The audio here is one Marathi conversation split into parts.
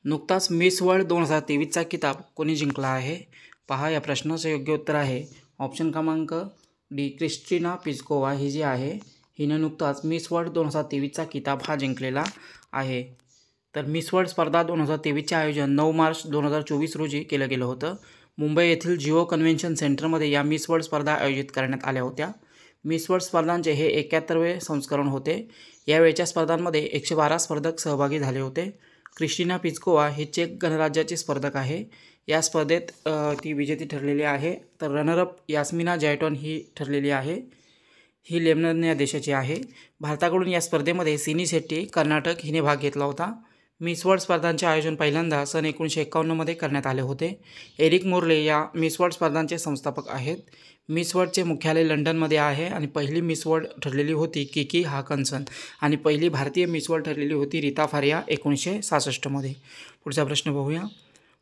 नुकताच मिस वर्ल्ड 2023चा किताब कोणी जिंकला आहे? पहा, या प्रश्नाचं योग्य उत्तर आहे ऑप्शन क्रमांक डी, क्रिस्टिना पिस्कोवा ही जी आहे हिने नुकताच मिस वर्ल्ड 2023चा किताब हा जिंकलेला आहे. तर मिस वर्ल्ड स्पर्धा 2023चे आयोजन 9 मार्च 2024 रोजी केलं गेलं होतं. मुंबई येथील जिओ कन्व्हेन्शन सेंटरमध्ये या मिस वर्ल्ड स्पर्धा आयोजित करण्यात आल्या होत्या. मिस वर्ल्ड स्पर्धांचे हे 71वे संस्करण होते. यावेळच्या स्पर्धांमध्ये 112 स्पर्धक सहभागी झाले होते. क्रिस्टिना पिस्कोवा ही चेक गणराज्याची स्पर्धक आहे. या स्पर्धेत ती विजेती ठरलेली आहे. तर रनरअप यास्मिना जॅटॉन ही ठरलेली आहे. ही लेबनन या देशाची आहे. भारताकडून या स्पर्धेमध्ये सिनी शेट्टी कर्नाटक हिने भाग घेतला होता. मिस वर्ल्ड स्पर्धांचे आयोजन पहिल्यांदा सन 1951मध्ये करण्यात आले होते. एरिक मोर्ले या मिस वर्ल्ड स्पर्धांचे संस्थापक आहेत. मिस वर्ल्डचे मुख्यालय लंडनमध्ये आहे आणि पहिली मिस वर्ल्ड ठरलेली होती किकी हाकन्सन आणि पहिली भारतीय मिस वर्ल्ड ठरलेली होती रीता फारिया 1966मध्ये. पुढचा प्रश्न पाहूया.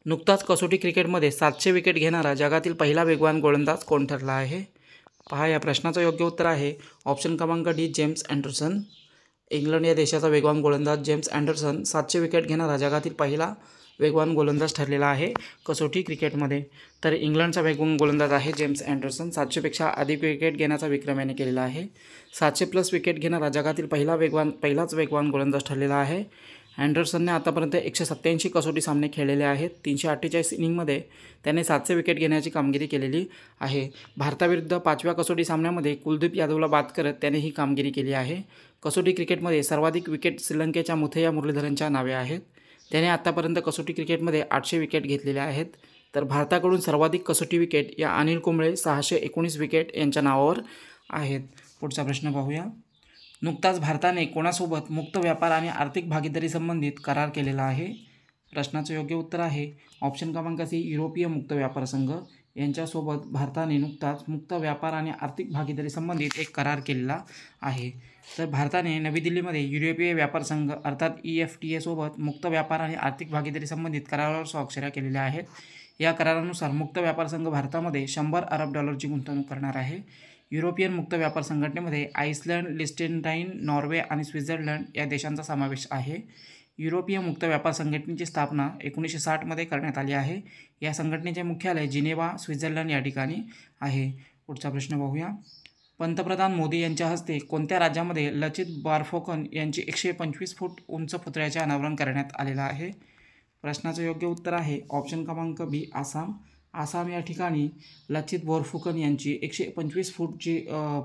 नुकताच कसोटी क्रिकेटमध्ये 700 विकेट घेणारा जगातील पहिला वेगवान गोलंदाज कोण ठरला आहे? पहा, या प्रश्नाचं योग्य उत्तर आहे ऑप्शन क्रमांक डी, जेम्स अँडरसन. इंग्लंड या देशाचा वेगवान गोलंदाज जेम्स अँडरसन 700 विकेट घेणारा जगातील पहिला वेगवान गोलंदाज ठरलेला आहे कसोटी क्रिकेटमध्ये. तर इंग्लंडचा वेगवान गोलंदाज आहे जेम्स अँडरसन. 700पेक्षा अधिक विकेट घेण्याचा विक्रम याने केलेला आहे. 700+ विकेट घेणारा जगातील पहिलाच वेगवान गोलंदाज ठरलेला आहे. अँडरसनने आतापर्यंत 187 कसोटी सामने खेळलेले आहेत. 348 इनिंगमध्ये त्याने 700 विकेट घेण्याची कामगिरी केलेली आहे. भारताविरुद्ध 5व्या कसोटी सामन्यामध्ये कुलदीप यादवला बाद करत त्याने ही कामगिरी केली आहे. कसोटी क्रिकेटमध्ये सर्वाधिक विकेट श्रीलंकेच्या मुथय्या मुरलीधरनच्या नावे आहेत. त्याने आतापर्यंत कसोटी क्रिकेटमध्ये 800 विकेट घेतलेल्या आहेत. तर भारताकडून सर्वाधिक कसोटी विकेट या अनिल कुंबळे 619 विकेट यांच्या नावावर आहेत. पुढचा प्रश्न पाहूया. नुकताच भारताने कोणासोबत मुक्त व्यापार आणि आर्थिक भागीदारी संबंधित करार केलेला आहे? प्रश्नाचं योग्य उत्तर आहे ऑप्शन क्रमांक सी, युरोपीय मुक्त व्यापार संघ यांच्यासोबत भारताने नुकताच मुक्त व्यापार आणि आर्थिक भागीदारी संबंधित एक करार केलेला आहे. तर भारताने नवी दिल्लीमध्ये युरोपीय व्यापार संघ अर्थात EFTA सोबत मुक्त व्यापार आणि आर्थिक भागीदारी संबंधित करारावर स्वाक्षऱ्या केलेल्या आहेत. या करारानुसार मुक्त व्यापार संघ भारतामध्ये $100 अरब गुंतवणूक करणार आहे. युरोपियन मुक्त व्यापार संघटनेमध्ये आइसलंड, लिस्टेनटाईन, नॉर्वे आणि स्वित्झर्लंड या देशांचा समावेश आहे. युरोपीय मुक्त व्यापार संघटनेची स्थापना 1960मध्ये करण्यात आली आहे. या संघटनेचे मुख्यालय जिनेव्हा, स्वित्झर्लंड या ठिकाणी आहे. पुढचा प्रश्न पाहूया. पंतप्रधान मोदी यांच्या हस्ते कोणत्या राज्यामध्ये लचित बोरफुकन यांची 125 फूट उंच पुतळ्याचे अनावरण करण्यात आलेलं आहे? प्रश्नाचं योग्य उत्तर आहे ऑप्शन क्रमांक बी, आसाम. आसाम या ठिकाणी लचित बोरफुकन यांची 125 फूटची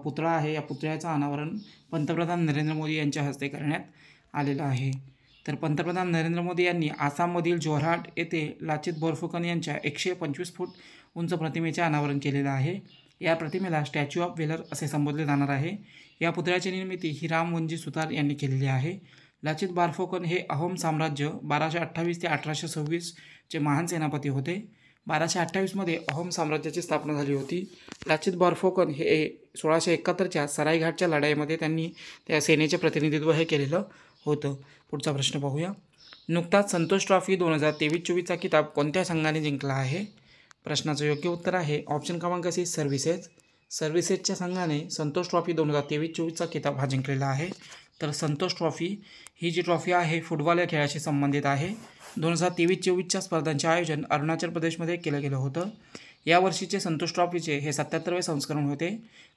पुतळा आहे. या पुतळ्याचं अनावरण पंतप्रधान नरेंद्र मोदी यांच्या हस्ते करण्यात आलेलं आहे. तर पंतप्रधान नरेंद्र मोदी यांनी आसाममधील जोरहाट येथे लचित बोरफुकन यांच्या 125 फूट उंच प्रतिमेचे अनावरण केलेलं आहे. या प्रतिमेला स्टॅच्यू ऑफ व्हेलर असे संबोधले जाणार आहे. या पुतळ्याची निर्मिती ही रामवंजी सुतार यांनी केलेली आहे. लचित बोरफुकन हे अहोम साम्राज्य 1228 ते 1826 चे महान सेनापती होते. 1228मध्ये अहोम साम्राज्याची स्थापना झाली होती. लचित बोरफुकन हे 1671च्या सरायघाटच्या लढाईमध्ये त्यांनी त्या सेनेचे प्रतिनिधित्व हे केलेलं होतं. पुढचा प्रश्न पाहूया. नुकताच संतोष ट्रॉफी 2023-24चा किताब कोणत्या संघाने जिंकला आहे? प्रश्नाचं योग्य उत्तर आहे ऑप्शन क्रमांक सी, सर्व्हिसेस. सर्व्हिसेसच्या संघाने संतोष ट्रॉफी 2023-24चा किताब हा जिंकलेला आहे. तर संतोष ट्रॉफी ही जी ट्रॉफी आहे फुटबॉल या खेळाशी संबंधित आहे. 2023-24च्या स्पर्धांचे आयोजन अरुणाचल प्रदेशमध्ये केलं गेलं होतं. यावर्षीचे संतोष ट्रॉफीचे हे 77वे संस्करण होते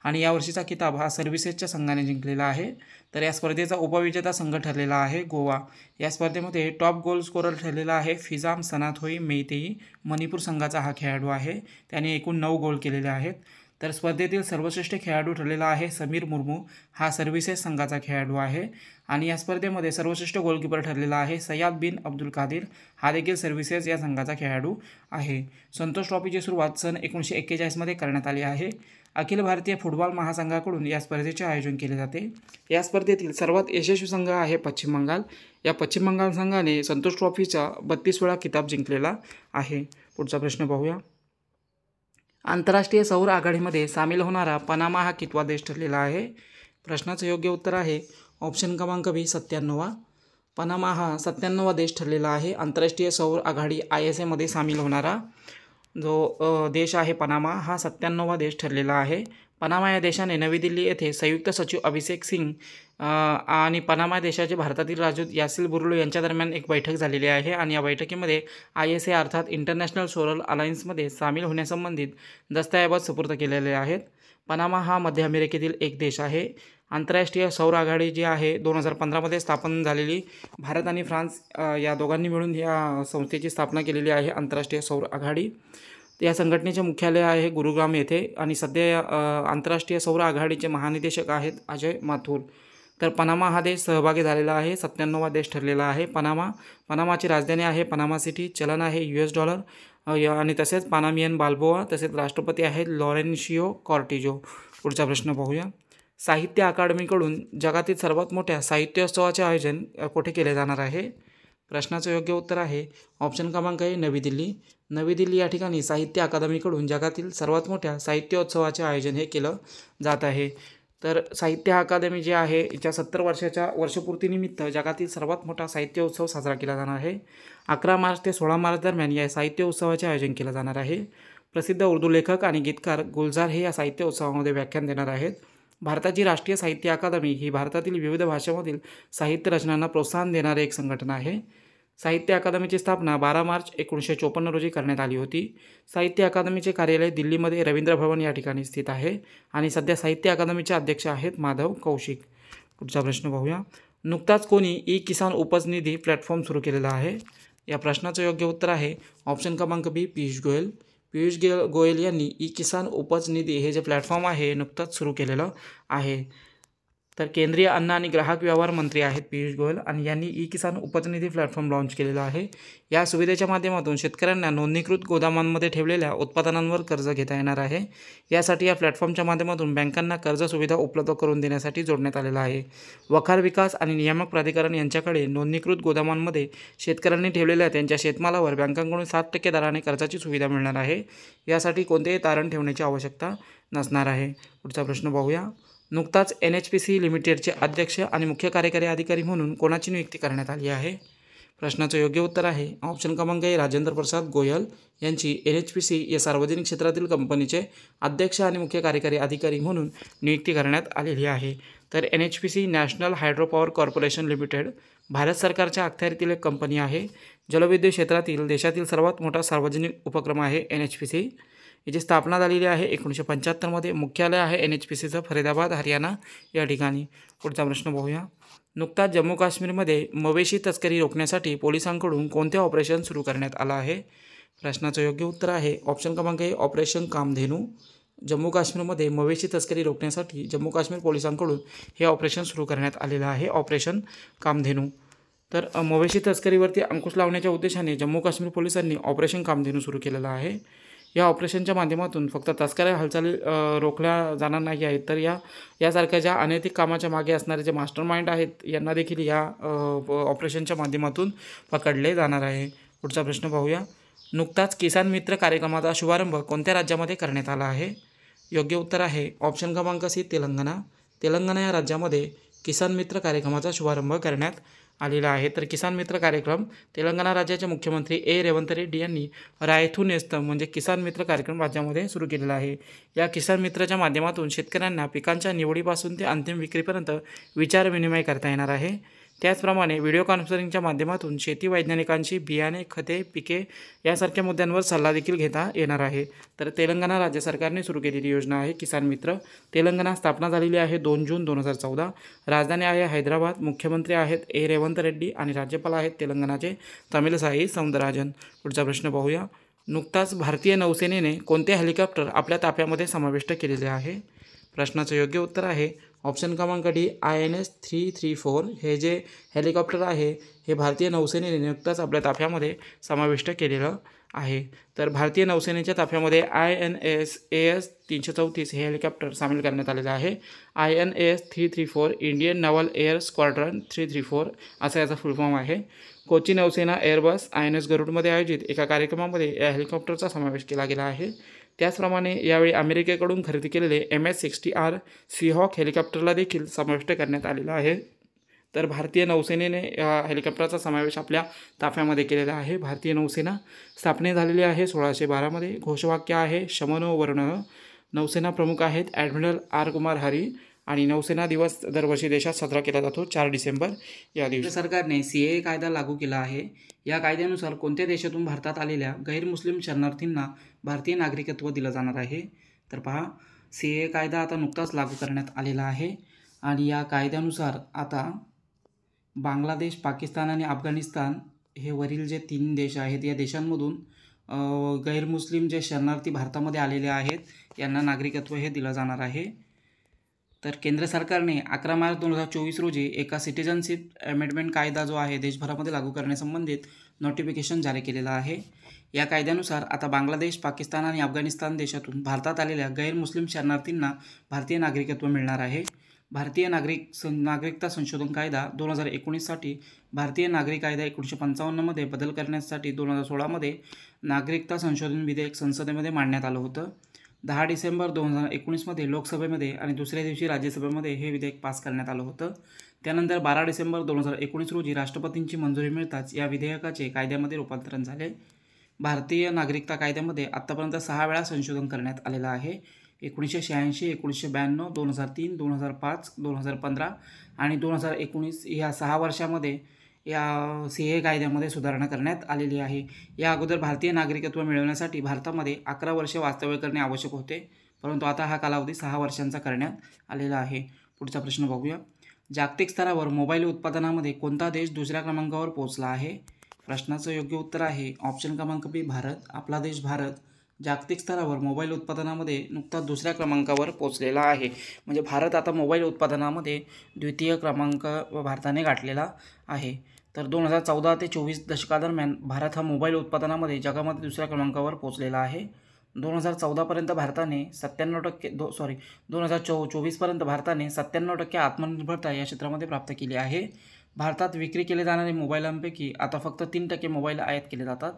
आणि यावर्षीचा किताब हा सर्व्हिसेसच्या संघाने जिंकलेला आहे. तर या स्पर्धेचा उपविजेता संघ ठरलेला आहे गोवा. या स्पर्धेमध्ये टॉप गोल स्कोरर ठरलेला आहे फिजाम सनाथोई मेइतेई. मणिपूर संघाचा हा खेळाडू आहे. त्याने एकूण 9 गोल केलेले आहेत. तर स्पर्धेतील सर्वश्रेष्ठ खेळाडू ठरलेला आहे समीर मुर्मू. हा सर्व्हिसेस संघाचा खेळाडू आहे. आणि या स्पर्धेमध्ये सर्वश्रेष्ठ गोलकीपर ठरलेला आहे सय्याद बिन अब्दुल कादिर. हा देखील सर्व्हिसेस या संघाचा खेळाडू आहे. संतोष ट्रॉफीची सुरुवात सन 1941मध्ये करण्यात आली आहे. अखिल भारतीय फुटबॉल महासंघाकडून या स्पर्धेचे आयोजन केले जाते. या स्पर्धेतील सर्वात यशस्वी संघ आहे पश्चिम बंगाल. या पश्चिम बंगाल संघाने संतोष ट्रॉफीचा 32 वेळा किताब जिंकलेला आहे. पुढचा प्रश्न पाहूया. आंतरराष्ट्रीय सौर आघाडीमध्ये सामील होणारा पनामा हा कितवा देश ठरलेला आहे? प्रश्नाचं योग्य उत्तर आहे ऑप्शन क्रमांक बी, 97वा. पनामा हा 97वा देश ठरलेला आहे. आंतरराष्ट्रीय सौर आघाडी ISA मध्ये सामील होणारा जो देश आहे पनामा हा 97वा देश ठरलेला आहे. पनामा या देशाने नवी दिल्ली येथे संयुक्त सचिव अभिषेक सिंग आणि पनामा देशाचे भारतातील राजदूत यासिल बुर्लो यांच्या दरम्यान एक बैठक झालेली आहे आणि या बैठकीमध्ये ISA अर्थात इंटरनॅशनल सोलर अलायन्समध्ये सामील होण्यासंबंधित दस्तऐवज सुपूर्द केलेले आहेत. पनामा हा मध्य अमेरिकेतील एक देश आहे. आंतरराष्ट्रीय सौर आघाडी जी आहे 2015मध्ये स्थापन झालेली, भारत आणि फ्रान्स या दोघांनी मिळून या संस्थेची स्थापना केलेली आहे, आंतरराष्ट्रीय सौर आघाडी. या संघटनेचे मुख्यालय आहे गुरुग्राम येथे आणि सध्या या आंतरराष्ट्रीय सौर आघाडीचे महानिदेशक आहेत अजय माथुर. तर पनामा हा देश सहभागी झालेला आहे, 97वा देश ठरलेला आहे पनामाची राजधानी आहे पनामा सिटी. चलन आहे US डॉलर आणि तसेच पानामियन बाल्बोआ. तसेच राष्ट्रपती आहेत लॉरेन्शियो कॉर्टिजो. पुढचा प्रश्न पाहूया. साहित्य अकादमीकडून जगातील सर्वात मोठ्या साहित्योत्सवाचे आयोजन कुठे केले जाणार आहे? प्रश्नाचं योग्य उत्तर आहे ऑप्शन क्रमांक A नवी दिल्ली. नवी दिल्ली या ठिकाणी साहित्य अकादमीकडून जगातील सर्वात मोठ्या साहित्योत्सवाचे आयोजन हे केलं जात आहे. तर साहित्य अकादमी जी आहे हिच्या 70 वर्षाच्या वर्षपूर्तीनिमित्त जगातील सर्वात मोठा साहित्य उत्सव साजरा केला जाणार आहे. 11 मार्च ते 16 मार्च दरम्यान या साहित्य उत्सवाचे आयोजन केलं जाणार आहे. प्रसिद्ध उर्दू लेखक आणि गीतकार गुलजार हे या साहित्य उत्सवामध्ये व्याख्यान देणार आहेत. भारताची राष्ट्रीय साहित्य अकादमी ही भारतातील विविध भाषांमधील साहित्य रचनांना प्रोत्साहन देणारी एक संघटना आहे. साहित्य अकादमीची स्थापना 12 मार्च 1954 रोजी करण्यात आली होती. साहित्य अकादमीचे कार्यालय दिल्लीमध्ये रवींद्र भवन या ठिकाणी स्थित आहे आणि सध्या साहित्य अकादमीचे अध्यक्ष आहेत माधव कौशिक. पुढचा प्रश्न पाहूया. नुकताच कोणी ई-किसान उपज निधी प्लॅटफॉर्म सुरू केलेला आहे? या प्रश्नाचं योग्य उत्तर आहे ऑप्शन क्रमांक B पियुष गोयल. पियुष गोयल यांनी ई-किसान उपज निधी हे जे प्लॅटफॉर्म आहे नुकताच सुरू केलेलं आहे. तर केंद्रीय अन्न आणि ग्राहक व्यवहार मंत्री आहेत पियुष गोयल आणि यांनी ई-किसान उपजनिधी प्लॅटफॉर्म लॉन्च केलेला आहे. या सुविधेच्या माध्यमातून शेतकऱ्यांना नोंदणीकृत गोदामांमध्ये ठेवलेल्या उत्पादनांवर कर्ज घेता येणार आहे. यासाठी या प्लॅटफॉर्मच्या माध्यमातून बँकांना कर्ज सुविधा उपलब्ध करून देण्यासाठी जोडण्यात आलेला आहे. वखार विकास आणि नियामक प्राधिकरण यांच्याकडे नोंदणीकृत गोदामांमध्ये शेतकऱ्यांनी ठेवलेल्या त्यांच्या शेतमालावर बँकांकडून 7% दराने कर्जाची सुविधा मिळणार आहे. यासाठी कोणतेही तारण ठेवण्याची आवश्यकता नसणार आहे. पुढचा प्रश्न पाहूया. नुकताच NHPC लिमिटेडचे अध्यक्ष आणि मुख्य कार्यकारी अधिकारी म्हणून कोणाची नियुक्ती करण्यात आली आहे? प्रश्नाचं योग्य उत्तर आहे ऑप्शन क्रमांक A राजेंद्र प्रसाद गोयल यांची NHPC या सार्वजनिक क्षेत्रातील कंपनीचे अध्यक्ष आणि मुख्य कार्यकारी अधिकारी म्हणून नियुक्ती करण्यात आलेली आहे. तर NHPC national hydro power corporation limited Bharat सरकारच्या अखत्यारीतील एक कंपनी आहे. जलविद्युत क्षेत्रातील देशातील सर्वात मोठा सार्वजनिक उपक्रम आहे NHPC. याची स्थापना झालेली आहे 1975मध्ये. मुख्यालय आहे NHPCचं फरीदाबाद हरियाणा या ठिकाणी. पुढचा प्रश्न पाहूया. नुकताच जम्मू काश्मीरमध्ये मवेशी तस्करी रोखण्यासाठी पोलिसांकडून कोणते ऑपरेशन सुरू करण्यात आलं आहे? प्रश्नाचं योग्य उत्तर आहे ऑप्शन क्रमांक A ऑपरेशन कामधेनू. जम्मू काश्मीरमध्ये मवेशी तस्करी रोखण्यासाठी जम्मू काश्मीर पोलिसांकडून हे ऑपरेशन सुरू करण्यात आलेलं आहे, ऑपरेशन कामधेनू. तर मवेशी तस्करीवरती अंकुश लावण्याच्या उद्देशाने जम्मू काश्मीर पोलिसांनी ऑपरेशन कामधेनू सुरू केलेलं आहे. या ऑपरेशनच्या माध्यमातून फक्त तस्कऱ्या हालचाली रोखल्या जाणार नाही आहेत, तर यासारख्या ज्या अनैतिक कामाच्या मागे असणारे जे मास्टर माइंड आहेत यांना देखील या ऑपरेशनच्या माध्यमातून पकडले जाणार आहे. पुढचा प्रश्न पाहूया. नुकताच किसान मित्र कार्यक्रमाचा शुभारंभ कोणत्या राज्यामध्ये करण्यात आला आहे? योग्य उत्तर आहे ऑप्शन क्रमांक C तेलंगणा. तेलंगणा या राज्यामध्ये किसान मित्र कार्यक्रमाचा शुभारंभ करण्यात आलेला आहे. तर किसान मित्र कार्यक्रम तेलंगणा राज्याचे मुख्यमंत्री रेवंत रेड्डी यांनी रायथू नेस्तम म्हणजे किसान मित्र कार्यक्रम राज्यामध्ये सुरू केलेला आहे. या किसान मित्राच्या माध्यमातून शेतकऱ्यांना पिकांच्या निवडीपासून ते अंतिम विक्रीपर्यंत विचारविनिमय करता येणार आहे. त्याचप्रमाणे व्हिडिओ कॉन्फरन्सिंगच्या माध्यमातून शेती वैज्ञानिकांशी बियाणे, खते, पिके यासारख्या मुद्द्यांवर सल्ला देखील घेता येणार आहे. तर तेलंगणा राज्य सरकारने सुरू केलेली योजना आहे किसान मित्र. तेलंगणा स्थापना झालेली आहे 2 जून 2014. राजधानी आहे हैदराबाद. मुख्यमंत्री आहेत रेवंत रेड्डी आणि राज्यपाल आहेत तेलंगणाचे तमिलसाई सौंदरराजन. पुढचा प्रश्न पाहूया. नुकताच भारतीय नौसेनेने कोणते हेलिकॉप्टर आपल्या ताफ्यामध्ये समाविष्ट केलेले आहे? प्रश्नाचं योग्य उत्तर आहे ऑप्शन क्रमांक D INS 334. हे जे हेलिकॉप्टर आहे हे भारतीय नौसेनेने नुकताच आपल्या ताफ्यामध्ये समाविष्ट केलेलं आहे. तर भारतीय नौसेनेच्या ताफ्यामध्ये INS AS 334 हे हेलिकॉप्टर सामील करण्यात आलेलं आहे. INS 334 इंडियन नवल एअर स्क्वाड्रन 334 असा याचा फुल फॉर्म आहे. कोची नौसेना एअरबस INS गरुडमध्ये आयोजित एका कार्यक्रमामध्ये या हेलिकॉप्टरचा समावेश केला गेला आहे. त्याचप्रमाणे यावेळी अमेरिकेकडून खरेदी केलेले MS-60R सीहॉक हेलिकॉप्टरला देखील समाविष्ट करण्यात आलेला आहे. तर भारतीय नौसेनेने या हेलिकॉप्टरचा समावेश आपल्या ताफ्यामध्ये केलेला आहे. भारतीय नौसेना स्थापने झालेली आहे 1612मध्ये. घोषवाक्य आहे शमनो वर्णः. नौसेना प्रमुख आहेत ॲडमिरल आर कुमार हरी आणि नौसेना दिवस दरवर्षी देशात साजरा केला जातो 4 डिसेंबर या दिवशी. सरकारने CAA कायदा लागू केला आहे. या कायद्यानुसार कोणत्या देशातून भारतात आलेल्या गैरमुस्लिम शरणार्थींना भारतीय नागरिकत्व दिलं जाणार आहे. तर पहा, CAA कायदा आता नुकताच लागू करण्यात आलेला आहे आणि या कायद्यानुसार आता बांगलादेश, पाकिस्तान आणि अफगाणिस्तान हे वरील जे 3 देश आहेत या देशांमधून गैरमुस्लिम जे शरणार्थी भारतामध्ये आलेले आहेत यांना नागरिकत्व हे दिलं जाणार आहे. तर केंद्र सरकारने 11 मार्च 2024 रोजी एका सिटिझनशिप अमेंडमेंट कायदा जो आहे देशभरामध्ये लागू करण्यासंबंधित नोटिफिकेशन जारी केलेलं आहे. या कायद्यानुसार आता बांगलादेश, पाकिस्तान आणि अफगाणिस्तान देशातून भारतात आलेल्या गैरमुस्लिम शरणार्थींना भारतीय नागरिकत्व मिळणार आहे. भारतीय नागरिकता संशोधन कायदा 2019साठी भारतीय नागरिक कायदा 1955मध्ये बदल करण्यासाठी 2016मध्ये नागरिकता संशोधन विधेयक संसदेमध्ये मांडण्यात आलं होतं. 10 डिसेंबर 2019मध्ये लोकसभेमध्ये आणि दुसऱ्या दिवशी राज्यसभेमध्ये हे विधेयक पास करण्यात आलं होतं. त्यानंतर 12 डिसेंबर 2019 रोजी राष्ट्रपतींची मंजुरी मिळताच या विधेयकाचे कायद्यामध्ये रूपांतरण झाले. भारतीय नागरिकता कायद्यामध्ये आत्तापर्यंत 6 वेळा संशोधन करण्यात आलेलं आहे. 1986, 1992, 2003, 2005, 2015 आणि 2019 या 6 वर्षामध्ये या CAA कायद्यामध्ये सुधारणा करण्यात आलेली आहे. या अगोदर भारतीय नागरिकत्व मिळवण्यासाठी भारतामध्ये 11 वर्षे वास्तव्य करणे आवश्यक होते, परंतु आता हा कालावधी 6 वर्षांचा करण्यात आलेला आहे. पुढचा प्रश्न बघूया. जागतिक स्तरावर मोबाईल उत्पादनामध्ये कोणता देश दुसऱ्या क्रमांकावर पोहोचला आहे? प्रश्नाचं योग्य उत्तर आहे ऑप्शन क्रमांक B, भारत. आपला देश भारत जागतिक स्तरावर मोबाईल उत्पादनामध्ये नुकताच दुसऱ्या क्रमांकावर पोहोचलेला आहे. म्हणजे भारत आता मोबाईल उत्पादनामध्ये द्वितीय क्रमांक भारताने गाठलेला आहे. तर 2014 ते 24 दशकादरम्यान भारत हा मोबाईल उत्पादनामध्ये जगामध्ये दुसऱ्या क्रमांकावर पोहोचलेला आहे. 2014पर्यंत भारताने 2024पर्यंत भारताने 97% आत्मनिर्भरता या क्षेत्रामध्ये प्राप्त केली आहे. भारतात विक्री केले जाणारे मोबाईलांपैकी आता फक्त 3% मोबाईल आयात केले जातात.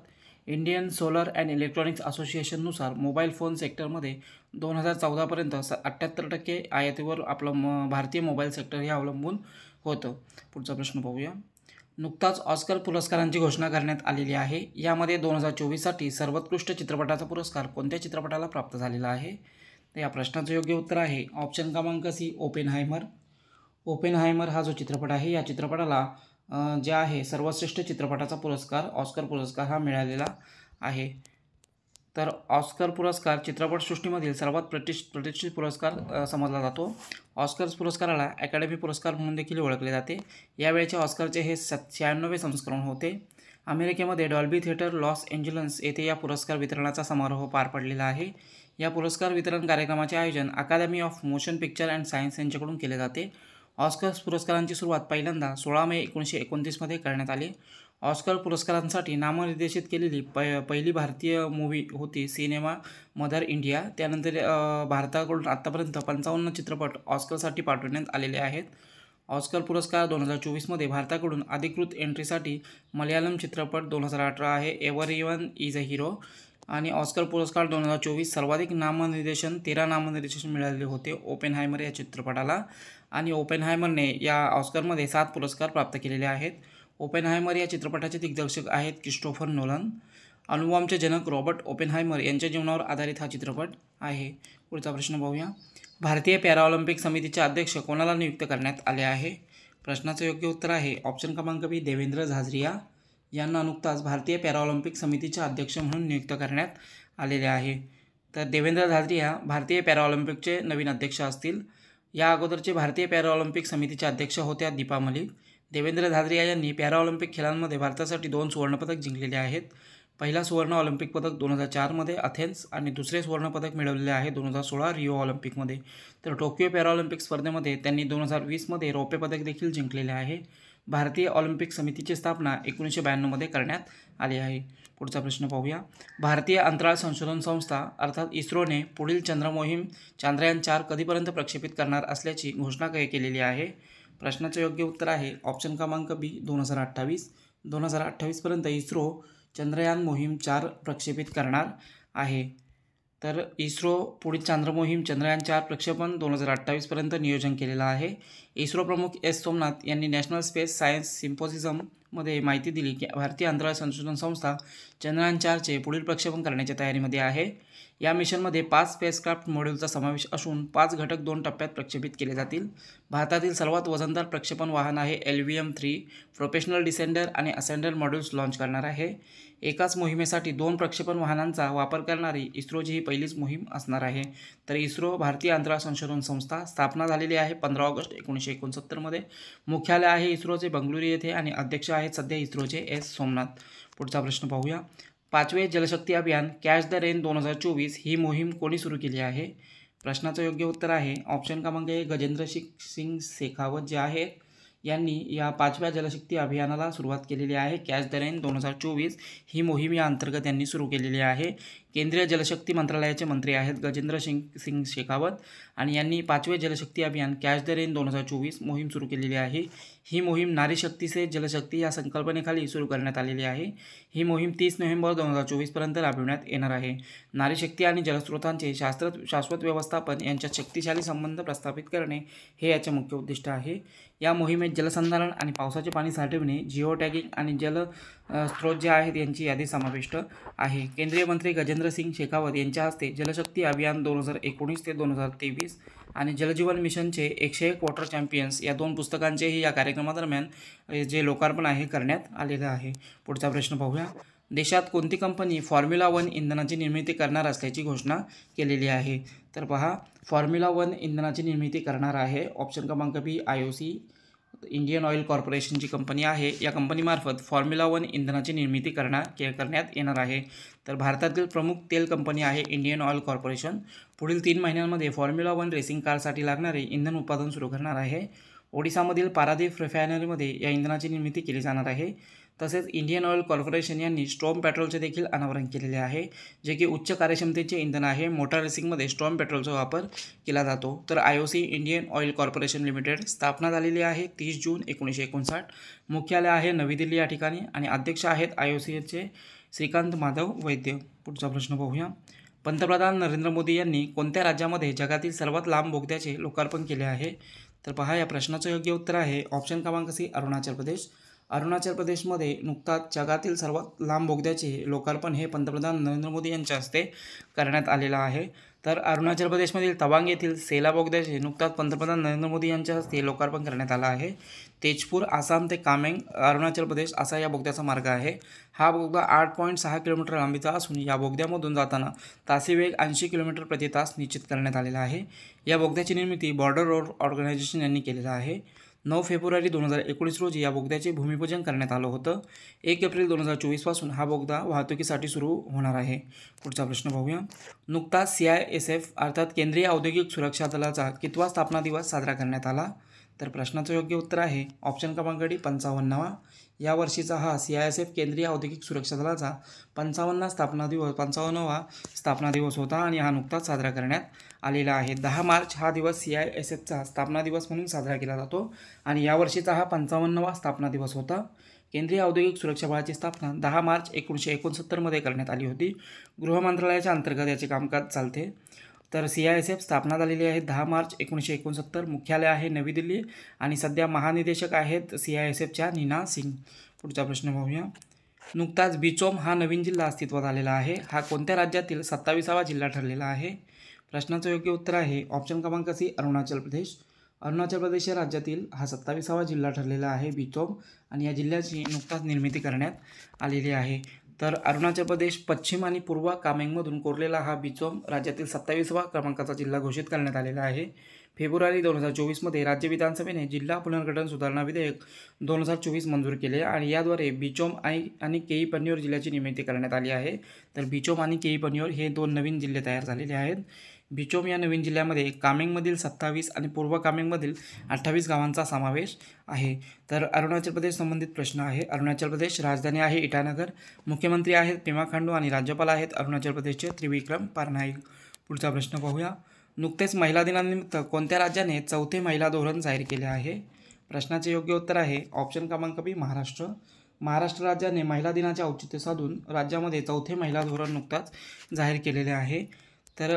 इंडियन सोलर अँड इलेक्ट्रॉनिक्स असोसिएशननुसार मोबाईल फोन सेक्टरमध्ये 2014पर्यंत 78% आयातीवर आपलं भारतीय मोबाईल सेक्टर हे अवलंबून होतं. पुढचा प्रश्न पाहूया. नुकताच ऑस्कर पुरस्कारांची घोषणा करण्यात आलेली आहे. यामध्ये 2024साठी सर्वोत्कृष्ट चित्रपटाचा पुरस्कार कोणत्या चित्रपटाला प्राप्त झालेला आहे? तर या प्रश्नाचं योग्य उत्तर आहे ऑप्शन क्रमांक C, ओपेनहायमर. ओपेनहायमर हा जो चित्रपट आहे या चित्रपटाला जे आहे सर्वश्रेष्ठ चित्रपटाचा पुरस्कार ऑस्कर पुरस्कार हा मिळालेला आहे. तर ऑस्कर पुरस्कार चित्रपटसृष्टीमधील सर्वात प्रतिष्ठित पुरस्कार समजला जातो. ऑस्कर पुरस्काराला अकॅडमी पुरस्कार म्हणून देखील ओळखले जाते. यावेळेच्या ऑस्करचे हे 96वे संस्करण होते. अमेरिकेमध्ये डॉल्बी थिएटर लॉस एंजलस येथे या पुरस्कार वितरणाचा समारोह पार पडलेला आहे. या पुरस्कार वितरण कार्यक्रमाचे आयोजन academy of motion picture and science यांच्याकडून केले जाते. ऑस्कर पुरस्कारांची सुरुवात पहिल्यांदा 16 मे 1929मध्ये करण्यात आली. ऑस्कर पुरस्कारांसाठी नामनिर्देशित केलेली पहिली भारतीय मूव्ही होती सिनेमा मदर इंडिया. त्यानंतर भारताकडून आत्तापर्यंत 55 चित्रपट ऑस्करसाठी पाठवण्यात आलेले आहेत. ऑस्कर पुरस्कार 2024मध्ये भारताकडून अधिकृत एंट्रीसाठी मल्याळम चित्रपट 2018 आहे एव्हरीवन इज अ हिरो. आणि ऑस्कर पुरस्कार 2024 सर्वाधिक नामनिर्देशन 13 नामनिर्देशन मिळालेले होते ओपेनहायमर या चित्रपटाला. आणि ओपेनहायमरने या ऑस्करमध्ये 7 पुरस्कार प्राप्त केलेले आहेत. ओपेनहायमर या चित्रपटाचे दिग्दर्शक आहेत क्रिस्टोफर नोलन. अणुबॉम्बचे जनक रॉबर्ट ओपेनहायमर यांच्या जीवनावर आधारित हा चित्रपट आहे. पुढचा प्रश्न पाहूया. भारतीय पॅराऑलिम्पिक समितीचे अध्यक्ष कोणाला नियुक्त करण्यात आले आहे? प्रश्नाचं योग्य उत्तर आहे ऑप्शन क्रमांक B, देवेंद्र झाझरिया यांना नुकताच भारतीय पॅराऑलिम्पिक समितीचे अध्यक्ष म्हणून नियुक्त करण्यात आलेले आहे. तर देवेंद्र झाझरिया भारतीय पॅराऑलिम्पिकचे नवीन अध्यक्ष असतील. या अगोदरचे भारतीय पॅराऑलिम्पिक समितीचे अध्यक्ष होत्या दीपा मलिक. देवेंद्र झाझरिया यांनी पॅराऑलिम्पिक खेळांमध्ये भारतासाठी 2 सुवर्णपदक जिंकलेले आहेत. पहिला सुवर्ण ऑलिम्पिक पदक 2004मध्ये अथेन्स आणि दुसरे सुवर्णपदक मिळवलेले आहे 2016 रिओ ऑलिम्पिकमध्ये. तर टोकियो पॅराऑलिम्पिक स्पर्धेमध्ये त्यांनी 2020मध्ये रौप्य पदक देखील जिंकलेले आहे. भारतीय ऑलिम्पिक समितीची स्थापना 1992मध्ये करण्यात आली आहे. पुढचा प्रश्न पाहूया. भारतीय अंतराळ संशोधन संस्था अर्थात इस्रोने पुढील चंद्रमोहीम चांद्रयान 4 कधीपर्यंत प्रक्षेपित करणार असल्याची घोषणा केलेली आहे? प्रश्नाचं योग्य उत्तर आहे ऑप्शन क्रमांक B, 2028. 2028पर्यंत इस्रो चंद्रयान मोहीम 4 प्रक्षेपित करणार आहे. तर इस्रो पुढील चंद्रमोहीम चंद्रयान 4 प्रक्षेपण 2028पर्यंत नियोजन केलेलं आहे. इस्रो प्रमुख S. सोमनाथ यांनी नॅशनल स्पेस सायन्स सिम्पोसिझम मध्ये माहिती दिली की भारतीय अंतराळ संशोधन संस्था चंद्रयान 4चे पुढील प्रक्षेपण करण्याच्या तयारीमध्ये आहे. या मिशनमध्ये 5 स्पेसक्राफ्ट मॉड्यूलचा समावेश असून 5 घटक 2 टप्प्यात प्रक्षेपित केले जातील. भारतातील सर्वात वजनदार प्रक्षेपण वाहन आहे LVM-3 प्रोफेशनल डिसेंडर आणि असेंडर मॉड्यूल्स लॉन्च करणार आहे. एकाच मोहिमेसाठी 2 प्रक्षेपण वाहनांचा वापर करणारी इस्रोची ही पहिलीच मोहीम असणार आहे. तर इस्रो भारतीय अंतराळ संशोधन संस्था स्थापना झालेली आहे 15 ऑगस्ट 1969 मध्ये. मुख्यालय आहे इस्रोचे बंगळुरू येथे आणि अध्यक्ष आहेत सध्या इस्रोचे S सोमनाथ. पुढचा प्रश्न पाहूया. 5वे जलशक्ती अभियान कॅच द रेन 2024 ही मोहीम कोणी सुरू केली आहे? प्रश्नाचं योग्य उत्तर आहे ऑप्शन क्रमांक A गजेंद्र सिंग शेखावत जे आहेत यांनी या 5व्या जलशक्ती अभियानाला सुरुवात केलेली आहे. कॅच द रेन 2024 ही मोहीम या अंतर्गत यांनी सुरू केलेली आहे. केंद्रीय जलशक्ती मंत्रालयाचे मंत्री आहेत गजेंद्र सिंग शेखावत आणि यांनी 5वे जलशक्ती अभियान कॅच द रेन 2024 मोहीम सुरू केलेली आहे. ही मोहीम नारी शक्ती से जलशक्ती या संकल्पनेखाली सुरू करण्यात आलेली आहे. ही मोहीम 30 नोव्हेंबर 2024पर्यंत राबविण्यात येणार आहे. नारी शक्ती आणि जलस्रोतांचे शाश्वत व्यवस्थापन यांच्यात शक्तिशाली संबंध प्रस्थापित करणे हे याचे मुख्य उद्दिष्ट आहे. या मोहिमेत जलसंधारण आणि पावसाचे पाणी साठविणे, जिओ टॅगिंग आणि स्रोत जे आहेत यांची यादी समाविष्ट आहे. केंद्रीय मंत्री गजेंद्र सिंग शेखावत यांच्या हस्ते जलशक्ती अभियान 2019 ते 2023 आणि जलजीवन मिशनचे 101 वॉटर चॅम्पियन्स या 2 पुस्तकांचेही या कार्यक्रमादरम्यान जे लोकार्पण आहे करण्यात आलेलं आहे. पुढचा प्रश्न पाहूया. देशात कोणती कंपनी फॉर्म्युला 1 इंधनाची निर्मिती करणार असल्याची घोषणा केलेली आहे? तर पहा, फॉर्म्युला 1 इंधनाची निर्मिती करणार आहे ऑप्शन क्रमांक B IOC इंडियन ऑइल कॉर्पोरेशनची कंपनी आहे. या कंपनीमार्फत फॉर्म्युला 1 इंधनाची निर्मिती करण्यात येणार आहे. तर भारतातील प्रमुख तेल कंपनी आहे इंडियन ऑइल कॉर्पोरेशन. पुढील 3 महिन्यांमध्ये फॉर्म्युला 1 रेसिंग कारसाठी लागणारे इंधन उत्पादन सुरू करणार आहे. ओडिसामधील पारादीप रिफायनरीमध्ये या इंधनाची निर्मिती केली जाणार आहे. तसेच इंडियन ऑइल कॉर्पोरेशन यांनी स्ट्रॉम पेट्रोलचे देखील अनावरण केलेले आहे, जे की उच्च कार्यक्षमतेचे इंधन आहे. मोटार रेसिंगमध्ये स्ट्रॉम पेट्रोलचा वापर केला जातो. तर IOC Indian oil corporation limited स्थापना झालेली आहे 30 जून 1959. मुख्यालय आहे नवी दिल्ली या ठिकाणी आणि अध्यक्ष आहेत IOCचे श्रीकांत माधव वैद्य. पुढचा प्रश्न पाहूया. पंतप्रधान नरेंद्र मोदी यांनी कोणत्या राज्यामध्ये जगातील सर्वात लांब बोगद्याचे लोकार्पण केले आहे? तर पहा, या प्रश्नाचं योग्य उत्तर आहे ऑप्शन क्रमांक C अरुणाचल प्रदेश. अरुणाचल प्रदेशमध्ये नुकताच जगातील सर्वात लांब बोगद्याचे लोकार्पण हे पंतप्रधान नरेंद्र मोदी यांच्या हस्ते करण्यात आलेलं आहे. तर अरुणाचल प्रदेशमधील तवांग येथील सेला बोगद्याचे नुकताच पंतप्रधान नरेंद्र मोदी यांच्या हस्ते लोकार्पण करण्यात आलं आहे. तेजपूर आसाम ते कामेंग अरुणाचल प्रदेश असा या बोगद्याचा मार्ग आहे. हा बोगदा 8.6 किलोमीटर लांबीचा असून या बोगद्यामधून जाताना तासी वेग 80 किलोमीटर प्रति तास निश्चित करण्यात आलेला आहे. या बोगद्याची निर्मिती बॉर्डर रोड ऑर्गनायझेशन यांनी केलेला आहे. 9 फेब्रुवारी 2019 रोजी या बोगद्याचे भूमिपूजन करण्यात आलं होतं. 1 एप्रिल 2024 पासून हा बोगदा वाहतुकीसाठी सुरू होणार आहे. पुढचा प्रश्न पाहूया. नुकताच CISF अर्थात केंद्रीय औद्योगिक सुरक्षा दलाचा कितवा स्थापना दिवस साजरा करण्यात आला? तर प्रश्नाचं योग्य उत्तर आहे ऑप्शन क्रमांक D 55वा. या वर्षीचा हा CISF केंद्रीय औद्योगिक सुरक्षा दलाचा 55वा स्थापना दिवस होता आणि हा नुकताच साजरा करण्यात आलेला आहे. 10 मार्च हा दिवस CISFचा स्थापना दिवस म्हणून साजरा केला जातो आणि यावर्षीचा हा 55वा स्थापना दिवस होता. केंद्रीय औद्योगिक सुरक्षा बळाची स्थापना 10 मार्च 1969 मध्ये करण्यात आली होती. गृह मंत्रालयाच्या अंतर्गत याचे कामकाज चालते. तर CISF स्थापना झालेली आहे 10 मार्च 1969. मुख्यालय आहे नवी दिल्ली आणि सध्या महानिदेशक आहेत CISFच्या नीना सिंग. पुढचा प्रश्न पाहूया. नुकताच बिचोम हा नवीन जिल्हा अस्तित्वात आलेला आहे. हा कोणत्या राज्यातील 27वा जिल्हा ठरलेला आहे? प्रश्नाचं योग्य उत्तर आहे ऑप्शन क्रमांक C अरुणाचल प्रदेश. अरुणाचल प्रदेश या राज्यातील हा 27वा जिल्हा ठरलेला आहे बिचोम आणि या जिल्ह्याची नुकताच निर्मिती करण्यात आलेली आहे. तर अरुणाचल प्रदेश पश्चिम आणि पूर्व कामेंगमधून कोरलेला हा बिचोम राज्यातील 27वा क्रमांकाचा जिल्हा घोषित करण्यात आलेला आहे. फेब्रुवारी 2024 मध्ये राज्य विधानसभेने जिल्हा पुनर्गठन सुधारणा विधेयक 2024 मंजूर केले आणि याद्वारे बिचोम आणि केई पन्योर जिल्ह्याची निर्मिती करण्यात आली आहे. तर बिचोम आणि केई पन्योर हे 2 नवीन जिल्हे तयार झालेले आहेत. बिचोम या नवीन जिल्ह्यामध्ये कामेंगमधील 27 आणि पूर्व कामेंगमधील 28 गावांचा समावेश आहे. तर अरुणाचल प्रदेश संबंधित प्रश्न आहे. अरुणाचल प्रदेश राजधानी आहे इटानगर. मुख्यमंत्री आहेत पेमा खांडू आणि राज्यपाल आहेत अरुणाचल प्रदेशचे त्रिविक्रम पारनाईक. पुढचा प्रश्न पाहूया. नुकतेच महिला दिनानिमित्त कोणत्या राज्याने 4थे महिला धोरण जाहीर केले आहे? प्रश्नाचे योग्य उत्तर आहे ऑप्शन क्रमांक B महाराष्ट्र. महाराष्ट्र राज्याने महिला दिनाचे औचित्य साधून राज्यामध्ये 4थे महिला धोरण नुकताच जाहीर केलेले आहे. तर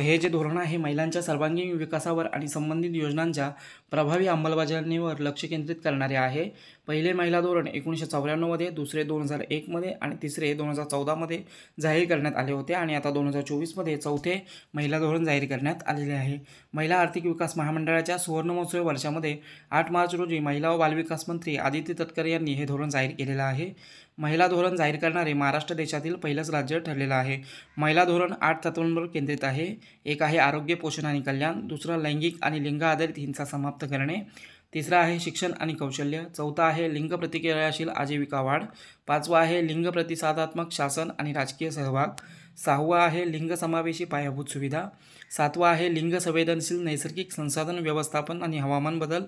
हे जे धोरण आहे महिलांच्या सर्वांगीण विकासावर आणि संबंधित योजनांच्या प्रभावी अंमलबजावणीवर लक्ष केंद्रित करणारे आहे. पहिले महिला धोरण 1994 दुसरे 2001 आणि तिसरे 2014 जाहीर करण्यात आले होते आणि आता 2024 चौथे महिला धोरण जाहीर करण्यात आलेले आहे. महिला आर्थिक विकास महामंडळाच्या सुवर्णमहोत्सवी वर्षामध्ये 8 मार्च रोजी महिला व बालविकास मंत्री आदिती तटकरे यांनी हे धोरण जाहीर केलेलं आहे. महिला धोरण जाहीर करणारे महाराष्ट्र देशातील पहिलंच राज्य ठरलेलं आहे. महिला धोरण 8 तत्वांवर केंद्रित आहे. एक आहे आरोग्य, पोषण आणि कल्याण. दुसरं लैंगिक आणि लिंग आधारित हिंसा समाप्त करणे. तिसरा आहे शिक्षण आणि कौशल्य. चौथा आहे लिंग प्रतिक्रियाशील आजीविका वाढ. पाचवा आहे लिंग प्रतिसादात्मक शासन आणि राजकीय सहभाग. सहावा आहे लिंग समावेशी पायाभूत सुविधा. सातवा आहे लिंग संवेदनशील नैसर्गिक संसाधन व्यवस्थापन आणि हवामान बदल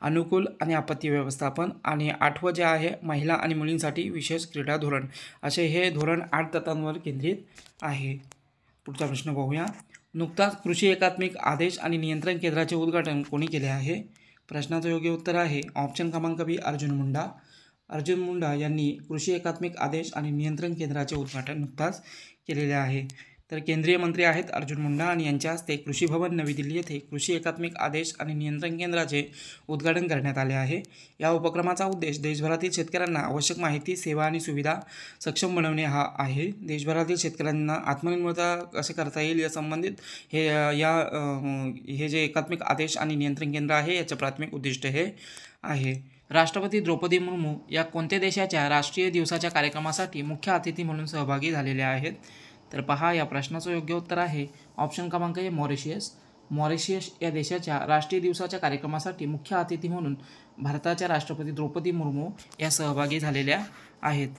अनुकूल आणि आपत्ती व्यवस्थापन. आणि आठवं जे आहे महिला आणि मुलींसाठी विशेष क्रीडा धोरण. असे हे धोरण 8 तत्वांवर केंद्रित आहे. पुढचा प्रश्न पाहूया. नुकताच कृषी एकात्मिक आदेश आणि नियंत्रण केंद्राचे उद्घाटन कोणी केले आहे? प्रश्नाचं योग्य उत्तर आहे ऑप्शन क्रमांक बी, अर्जुन मुंडा. अर्जुन मुंडा यांनी कृषी एकात्मिक आदेश आणि नियंत्रण केंद्राचे उद्घाटन नुकताच केलेले आहे. तर केंद्रीय मंत्री आहेत अर्जुन मुंडा आणि यांच्या हस्ते कृषी भवन नवी दिल्ली येथे कृषी एकात्मिक आदेश आणि नियंत्रण केंद्राचे उद्घाटन करण्यात आले आहे. या उपक्रमाचा उद्देश देशभरातील शेतकऱ्यांना आवश्यक माहिती, सेवा आणि सुविधा सक्षम बनवणे हा आहे. देशभरातील शेतकऱ्यांना आत्मनिर्भरता कसे करता येईल या संबंधित हे जे एकात्मिक आदेश आणि नियंत्रण केंद्र आहे याचे प्राथमिक उद्दिष्ट हे आहे. राष्ट्रपती द्रौपदी मुर्मू या कोणत्या देशाच्या राष्ट्रीय दिवसाच्या कार्यक्रमासाठी मुख्य अतिथी म्हणून सहभागी झालेल्या आहेत? तर पहा, या प्रश्नाचं योग्य उत्तर आहे ऑप्शन क्रमांक ए, मॉरिशियस. मॉरिशियस या देशाच्या राष्ट्रीय दिवसाच्या कार्यक्रमासाठी मुख्य अतिथी म्हणून भारताच्या राष्ट्रपती द्रौपदी मुर्मू या सहभागी झालेल्या आहेत.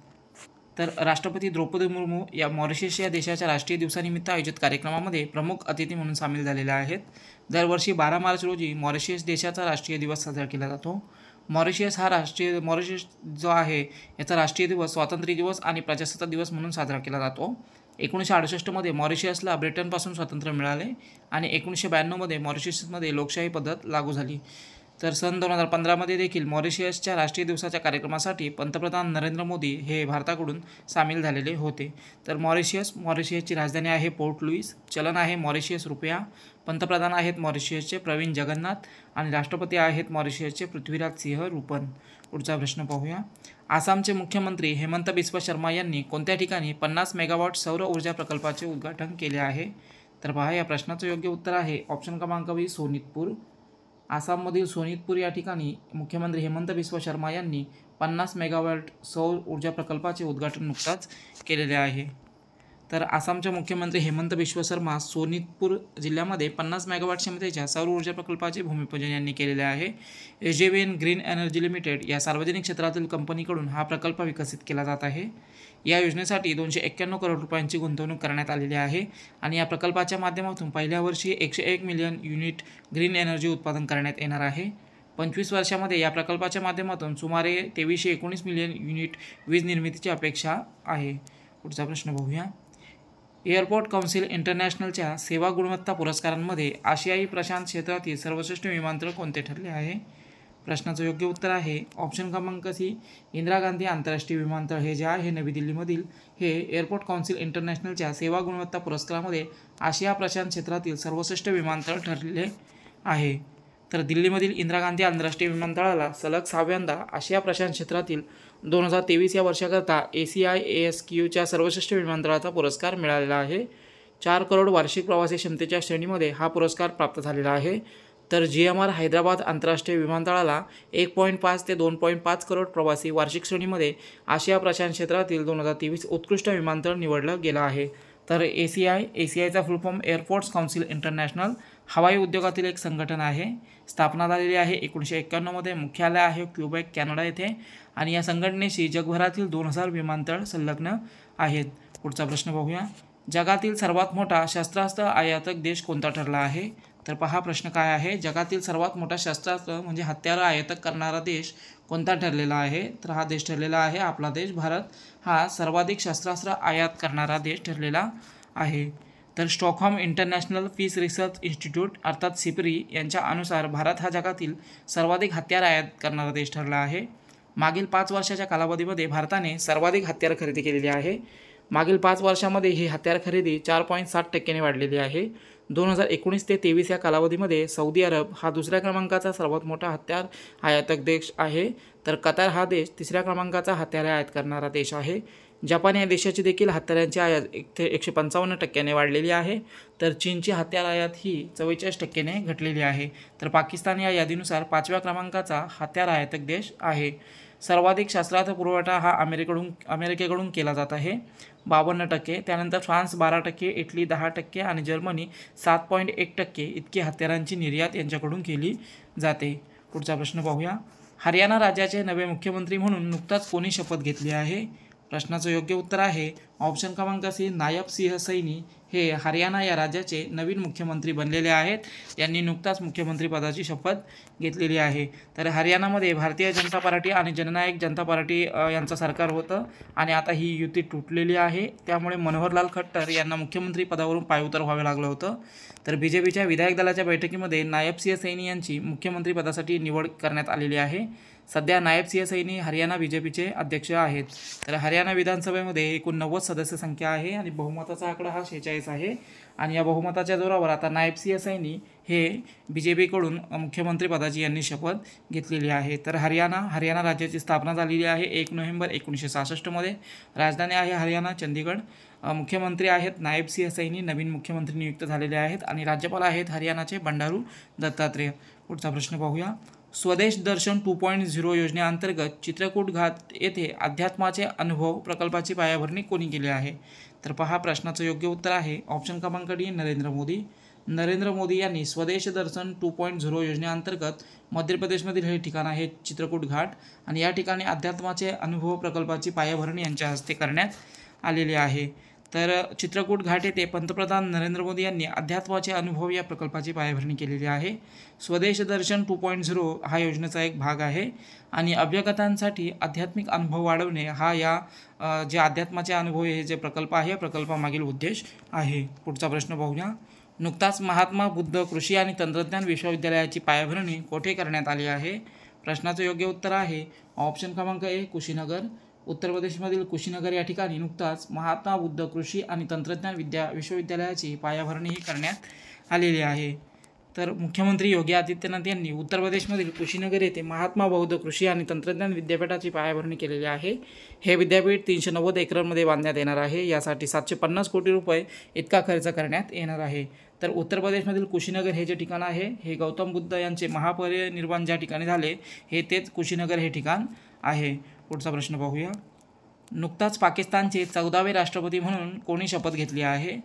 तर राष्ट्रपती द्रौपदी मुर्मू या मॉरिशियस या देशाच्या राष्ट्रीय दिवसानिमित्त आयोजित कार्यक्रमामध्ये प्रमुख अतिथी म्हणून सामील झालेल्या आहेत. दरवर्षी 12 मार्च रोजी मॉरिशियस देशाचा राष्ट्रीय दिवस साजरा केला जातो. मॉरिशियस जो आहे याचा राष्ट्रीय दिवस स्वातंत्र्य दिवस आणि प्रजासत्ताक दिवस म्हणून साजरा केला जातो. 1968 मॉरिशियसला ब्रिटनपासून स्वातंत्र्य मिळाले आणि 1992 मॉरिशियसमध्ये लोकशाही पद्धत लागू झाली. तर सन 2015 देखील मॉरिशियसच्या राष्ट्रीय दिवसाच्या कार्यक्रमासाठी पंतप्रधान नरेंद्र मोदी हे भारताकडून सामील झालेले होते. तर मॉरिशियसची राजधानी आहे पोर्ट लुईस. चलन आहे मॉरिशियस रुपया. पंतप्रधान आहेत मॉरिशियसचे प्रवीण जगन्नाथ आणि राष्ट्रपती आहेत मॉरिशियसचे पृथ्वीराज सिंह रूपन. पुढचा प्रश्न पाहूया. आसामचे मुख्यमंत्री हेमंत बिस्वा शर्मा यांनी कोणत्या ठिकाणी 50 मेगावॉट सौर ऊर्जा प्रकल्पाचे उद्घाटन केले आहे? तर पहा, या प्रश्नाचं योग्य उत्तर आहे ऑप्शन क्रमांक बी, सोनितपूर. आसाममधील सोनितपूर या ठिकाणी मुख्यमंत्री हेमंत बिस्वा शर्मा यांनी 50 मेगावॉट सौर ऊर्जा प्रकल्पाचे उद्घाटन नुकताच केलेले आहे. तर आसामचे मुख्यमंत्री हेमंत बिस्वा शर्मा सोनितपूर जिल्ह्यामध्ये 50 मेगावॉट क्षमतेच्या सौर ऊर्जा प्रकल्पाचे भूमिपूजन यांनी केलेले आहे. एजेव्हियन ग्रीन एनर्जी लिमिटेड या सार्वजनिक क्षेत्रातील कंपनीकडून हा प्रकल्प विकसित केला जात आहे. या योजनेसाठी 291 करोड रुपयांची गुंतवणूक करण्यात आलेली आहे आणि या प्रकल्पाच्या माध्यमातून पहिल्या वर्षी 101 मिलियन युनिट ग्रीन एनर्जी उत्पादन करण्यात येणार आहे. 25 वर्षामध्ये या प्रकल्पाच्या माध्यमातून सुमारे 2319 मिलियन युनिट वीज निर्मितीची अपेक्षा आहे. पुढचा प्रश्न बघूया. एअरपोर्ट काउन्सिल इंटरनॅशनलच्या सेवा गुणवत्ता पुरस्कारांमध्ये आशियाई प्रशांत क्षेत्रातील सर्वश्रेष्ठ विमानतळ कोणते ठरले आहे? प्रश्नाचं योग्य उत्तर आहे ऑप्शन क्रमांक सी, इंदिरा गांधी आंतरराष्ट्रीय विमानतळ. हे जे आहे नवी दिल्लीमधील हे एअरपोर्ट काउन्सिल इंटरनॅशनलच्या सेवा गुणवत्ता पुरस्कारामध्ये आशिया प्रशांत क्षेत्रातील सर्वश्रेष्ठ विमानतळ ठरले आहे. तर दिल्लीमधील इंदिरा गांधी आंतरराष्ट्रीय विमानतळाला सलग 6व्यांदा आशिया प्रशांत क्षेत्रातील 2023 या वर्षाकरता ACIASQच्या सर्वश्रेष्ठ विमानतळाचा पुरस्कार मिळालेला आहे. 4 करोड वार्षिक प्रवासी क्षमतेच्या श्रेणीमध्ये हा पुरस्कार प्राप्त झालेला आहे. तर GMR हैदराबाद आंतरराष्ट्रीय विमानतळाला 1.5 ते 2.5 करोड प्रवासी वार्षिक श्रेणीमध्ये आशिया प्रशांत क्षेत्रातील 2023 उत्कृष्ट विमानतळ निवडलं गेलं आहे. तर ACIचा full form airports council international हवाई उद्योगातील एक संघटन आहे. स्थापना झालेली आहे 1991 मुख्यालय आहे क्युबेक, कॅनडा येथे आणि या संघटनेशी जगभरातील 2000 विमानतळ संलग्न आहेत. पुढचा प्रश्न बघूया. जगातील सर्वात मोठा शस्त्रास्त्र आयातक देश कोणता ठरला आहे? तर पहा प्रश्न काय आहे. जगातील सर्वात मोठा शस्त्रास्त्र म्हणजे हत्यारं आयात करणारा देश कोणता ठरलेला आहे? तर हा देश ठरलेला आहे आपला देश भारत हा सर्वाधिक शस्त्रास्त्र आयात करणारा देश ठरलेला आहे. तर Stockholm International Peace Research Institute अर्थात सिपरी यांच्या अनुसार भारत हा जगातील सर्वाधिक हत्यार आयात करणारा देश ठरला आहे. मागील 5 वर्षाच्या कालावधीमध्ये भारताने सर्वाधिक हत्यार खरेदी केलेली आहे. मागील 5 वर्षामध्ये ही हत्यार खरेदी 4.7% वाढलेली आहे. 2019 ते 23 या कालावधीमध्ये सौदी अरब हा दुसऱ्या क्रमांकाचा सर्वात मोठा हत्यार आयातक देश आहे, तर कतार हा देश तिसऱ्या क्रमांकाचा हत्यारे आयात करणारा देश आहे. जपान या देशाची देखील हत्यारांची आयात 155% वाढलेली आहे, तर चीनची हत्यार आयात ही 44% घटलेली आहे. तर पाकिस्तान या यादीनुसार 5व्या क्रमांकाचा हत्यार आयातक देश आहे. सर्वाधिक शस्त्रास्त्र पुरवठा हा अमेरिकेकडून केला जात आहे 52%, त्यानंतर फ्रान्स 12%, इटली 10% आणि जर्मनी 7.1% इतकी हत्यारांची निर्यात यांच्याकडून केली जाते. पुढचा प्रश्न पाहूया. हरियाणा राज्याचे नवे मुख्यमंत्री म्हणून नुकताच कोणी शपथ घेतली आहे? प्रश्नाचं योग्य उत्तर आहे ऑप्शन क्रमांक सी, नायब सिंह सैनी हे हरियाणा या राज्याचे नवीन मुख्यमंत्री बनलेले आहेत. यांनी नुकताच मुख्यमंत्रीपदाची शपथ घेतलेली आहे. तर हरियाणामध्ये भारतीय जनता पार्टी आणि जननायक जनता पार्टी यांचं सरकार होतं आणि आता ही युती तुटलेली आहे. त्यामुळे मनोहरलाल खट्टर यांना मुख्यमंत्री पदावरून पायउतार व्हावे लागलं होतं. तर BJPच्या विधायक दलाच्या बैठकीमध्ये नायब सिंह सैनी यांची मुख्यमंत्रीपदासाठी निवड करण्यात आलेली आहे. सध्या नायब सिंह सैनी हरियाणा BJPचे अध्यक्ष आहेत. तर हरियाणा विधानसभेमध्ये एकूण 90 सदस्य संख्या आहे आणि बहुमताचा आकडा हा 46 आहे आणि या बहुमताच्या जोरावर आता नायब सिंह सैनी हे BJPकडून मुख्यमंत्रीपदाची यांनी शपथ घेतलेली आहे. तर हरियाणा राज्याची स्थापना झालेली आहे 1 नोव्हेंबर 1966 राजधानी आहे हरियाणा चंदीगड. मुख्यमंत्री आहेत नायब सिंह सैनी, नवीन मुख्यमंत्री नियुक्त झालेले आहेत आणि राज्यपाल आहेत हरियाणाचे बंडारू दत्तात्रेय. पुढचा प्रश्न पाहूया. स्वदेश दर्शन 2.0 योजनेअंतर्गत चित्रकूट घाट येथे अध्यात्माचे अनुभव प्रकल्पाची पायाभरणी कोणी केली आहे? तर पहा, प्रश्नाचं योग्य उत्तर आहे ऑप्शन क्रमांक डी, नरेंद्र मोदी. नरेंद्र मोदी यांनी स्वदेश दर्शन 2.0 योजनेअंतर्गत मध्य प्रदेशमधील हे ठिकाण आहे चित्रकूट घाट आणि या ठिकाणी अध्यात्माचे अनुभव प्रकल्पाची पायाभरणी यांच्या हस्ते करण्यात आलेली आहे. तर चित्रकूट घाट येथे पंतप्रधान नरेंद्र मोदी यांनी अध्यात्माचे अनुभव या प्रकल्पाची पायाभरणी केलेली आहे. स्वदेश दर्शन 2.0 हा योजनेचा एक भाग आहे आणि अभ्यागतांसाठी आध्यात्मिक अनुभव वाढवणे हा या जे अध्यात्माचे अनुभव हे जे प्रकल्प आहे प्रकल्पामागील उद्देश आहे. पुढचा प्रश्न पाहूया. नुकताच महात्मा बुद्ध कृषी आणि तंत्रज्ञान विश्वविद्यालयाची पायाभरणी कोठे करण्यात आली आहे? प्रश्नाचं योग्य उत्तर आहे ऑप्शन क्रमांक ए, कुशीनगर. उत्तर प्रदेशमधील कुशीनगर या ठिकाणी नुकताच महात्मा बुद्ध कृषी आणि तंत्रज्ञान विश्वविद्यालयाची पायाभरणीही करण्यात आलेली आहे. तर मुख्यमंत्री योगी आदित्यनाथ यांनी उत्तर प्रदेशमधील कुशीनगर येथे महात्मा बौद्ध कृषी आणि तंत्रज्ञान विद्यापीठाची पायाभरणी केलेली आहे. हे विद्यापीठ 390 एकरमध्ये बांधण्यात येणार आहे. यासाठी 750 कोटी रुपये इतका खर्च करण्यात येणार आहे. तर उत्तर प्रदेशमधील कुशीनगर हे जे ठिकाण आहे हे गौतम बुद्ध यांचे महापरिनिर्वाण ज्या ठिकाणी झाले हे तेच कुशीनगर हे ठिकाण आहे. पुढचा प्रश्न पाहूया. नुकताच पाकिस्तानचे 14वे राष्ट्रपती म्हणून कोणी शपथ घेतली आहे?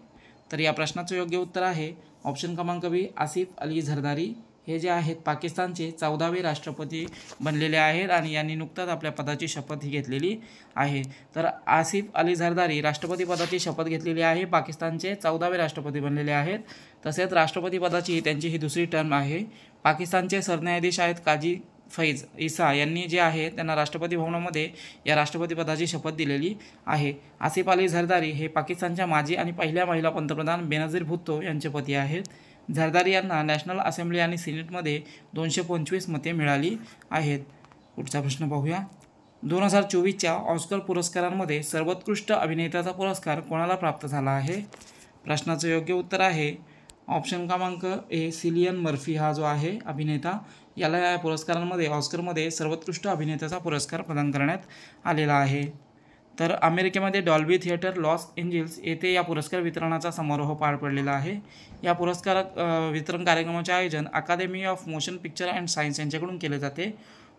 तर या प्रश्नाचं योग्य उत्तर आहे ऑप्शन क्रमांक बी, आसिफ अली झरदारी. हे जे आहेत पाकिस्तानचे 14वे राष्ट्रपती बनलेले आहेत आणि यांनी नुकताच आपल्या पदाची शपथ ही घेतलेली आहे. तर आसिफ अली झरदारी राष्ट्रपती पदाची शपथ घेतलेली आहे. पाकिस्तानचे 14वे राष्ट्रपती बनलेले आहेत. तसेच राष्ट्रपती पदाची त्यांची ही दुसरी टर्म आहे. पाकिस्तानचे सरन्यायाधीश आहेत काजी फैज इसा यांनी जे आहे त्यांना राष्ट्रपती भवनामध्ये या राष्ट्रपती पदाची शपथ दिलेली आहे. आसिफ अली झरदारी हे पाकिस्तानच्या माजी आणि पहिल्या महिला पंतप्रधान बेनझीर भुट्टो यांचे पती आहेत. झरदारी यांना नॅशनल असेंब्ली आणि सिनेटमध्ये 225 मते मिळाली आहेत. पुढचा प्रश्न पाहूया. 2024च्या ऑस्कर पुरस्कारांमध्ये सर्वोत्कृष्ट अभिनेत्याचा पुरस्कार कोणाला प्राप्त झाला आहे? प्रश्नाचं योग्य उत्तर आहे ऑप्शन क्रमांक ए, सिलियन मर्फी हा जो आहे अभिनेता, याला या पुरस्कारांमध्ये ऑस्करमध्ये सर्वोत्कृष्ट अभिनेत्याचा पुरस्कार प्रदान करण्यात आलेला आहे. तर अमेरिकेमध्ये डॉल्बी थिएटर लॉस एंजेल्स येथे या पुरस्कार वितरणाचा समारोह पार पडलेला आहे. या पुरस्कार वितरण कार्यक्रमाचे आयोजन academy of motion picture and science यांच्याकडून केले जाते.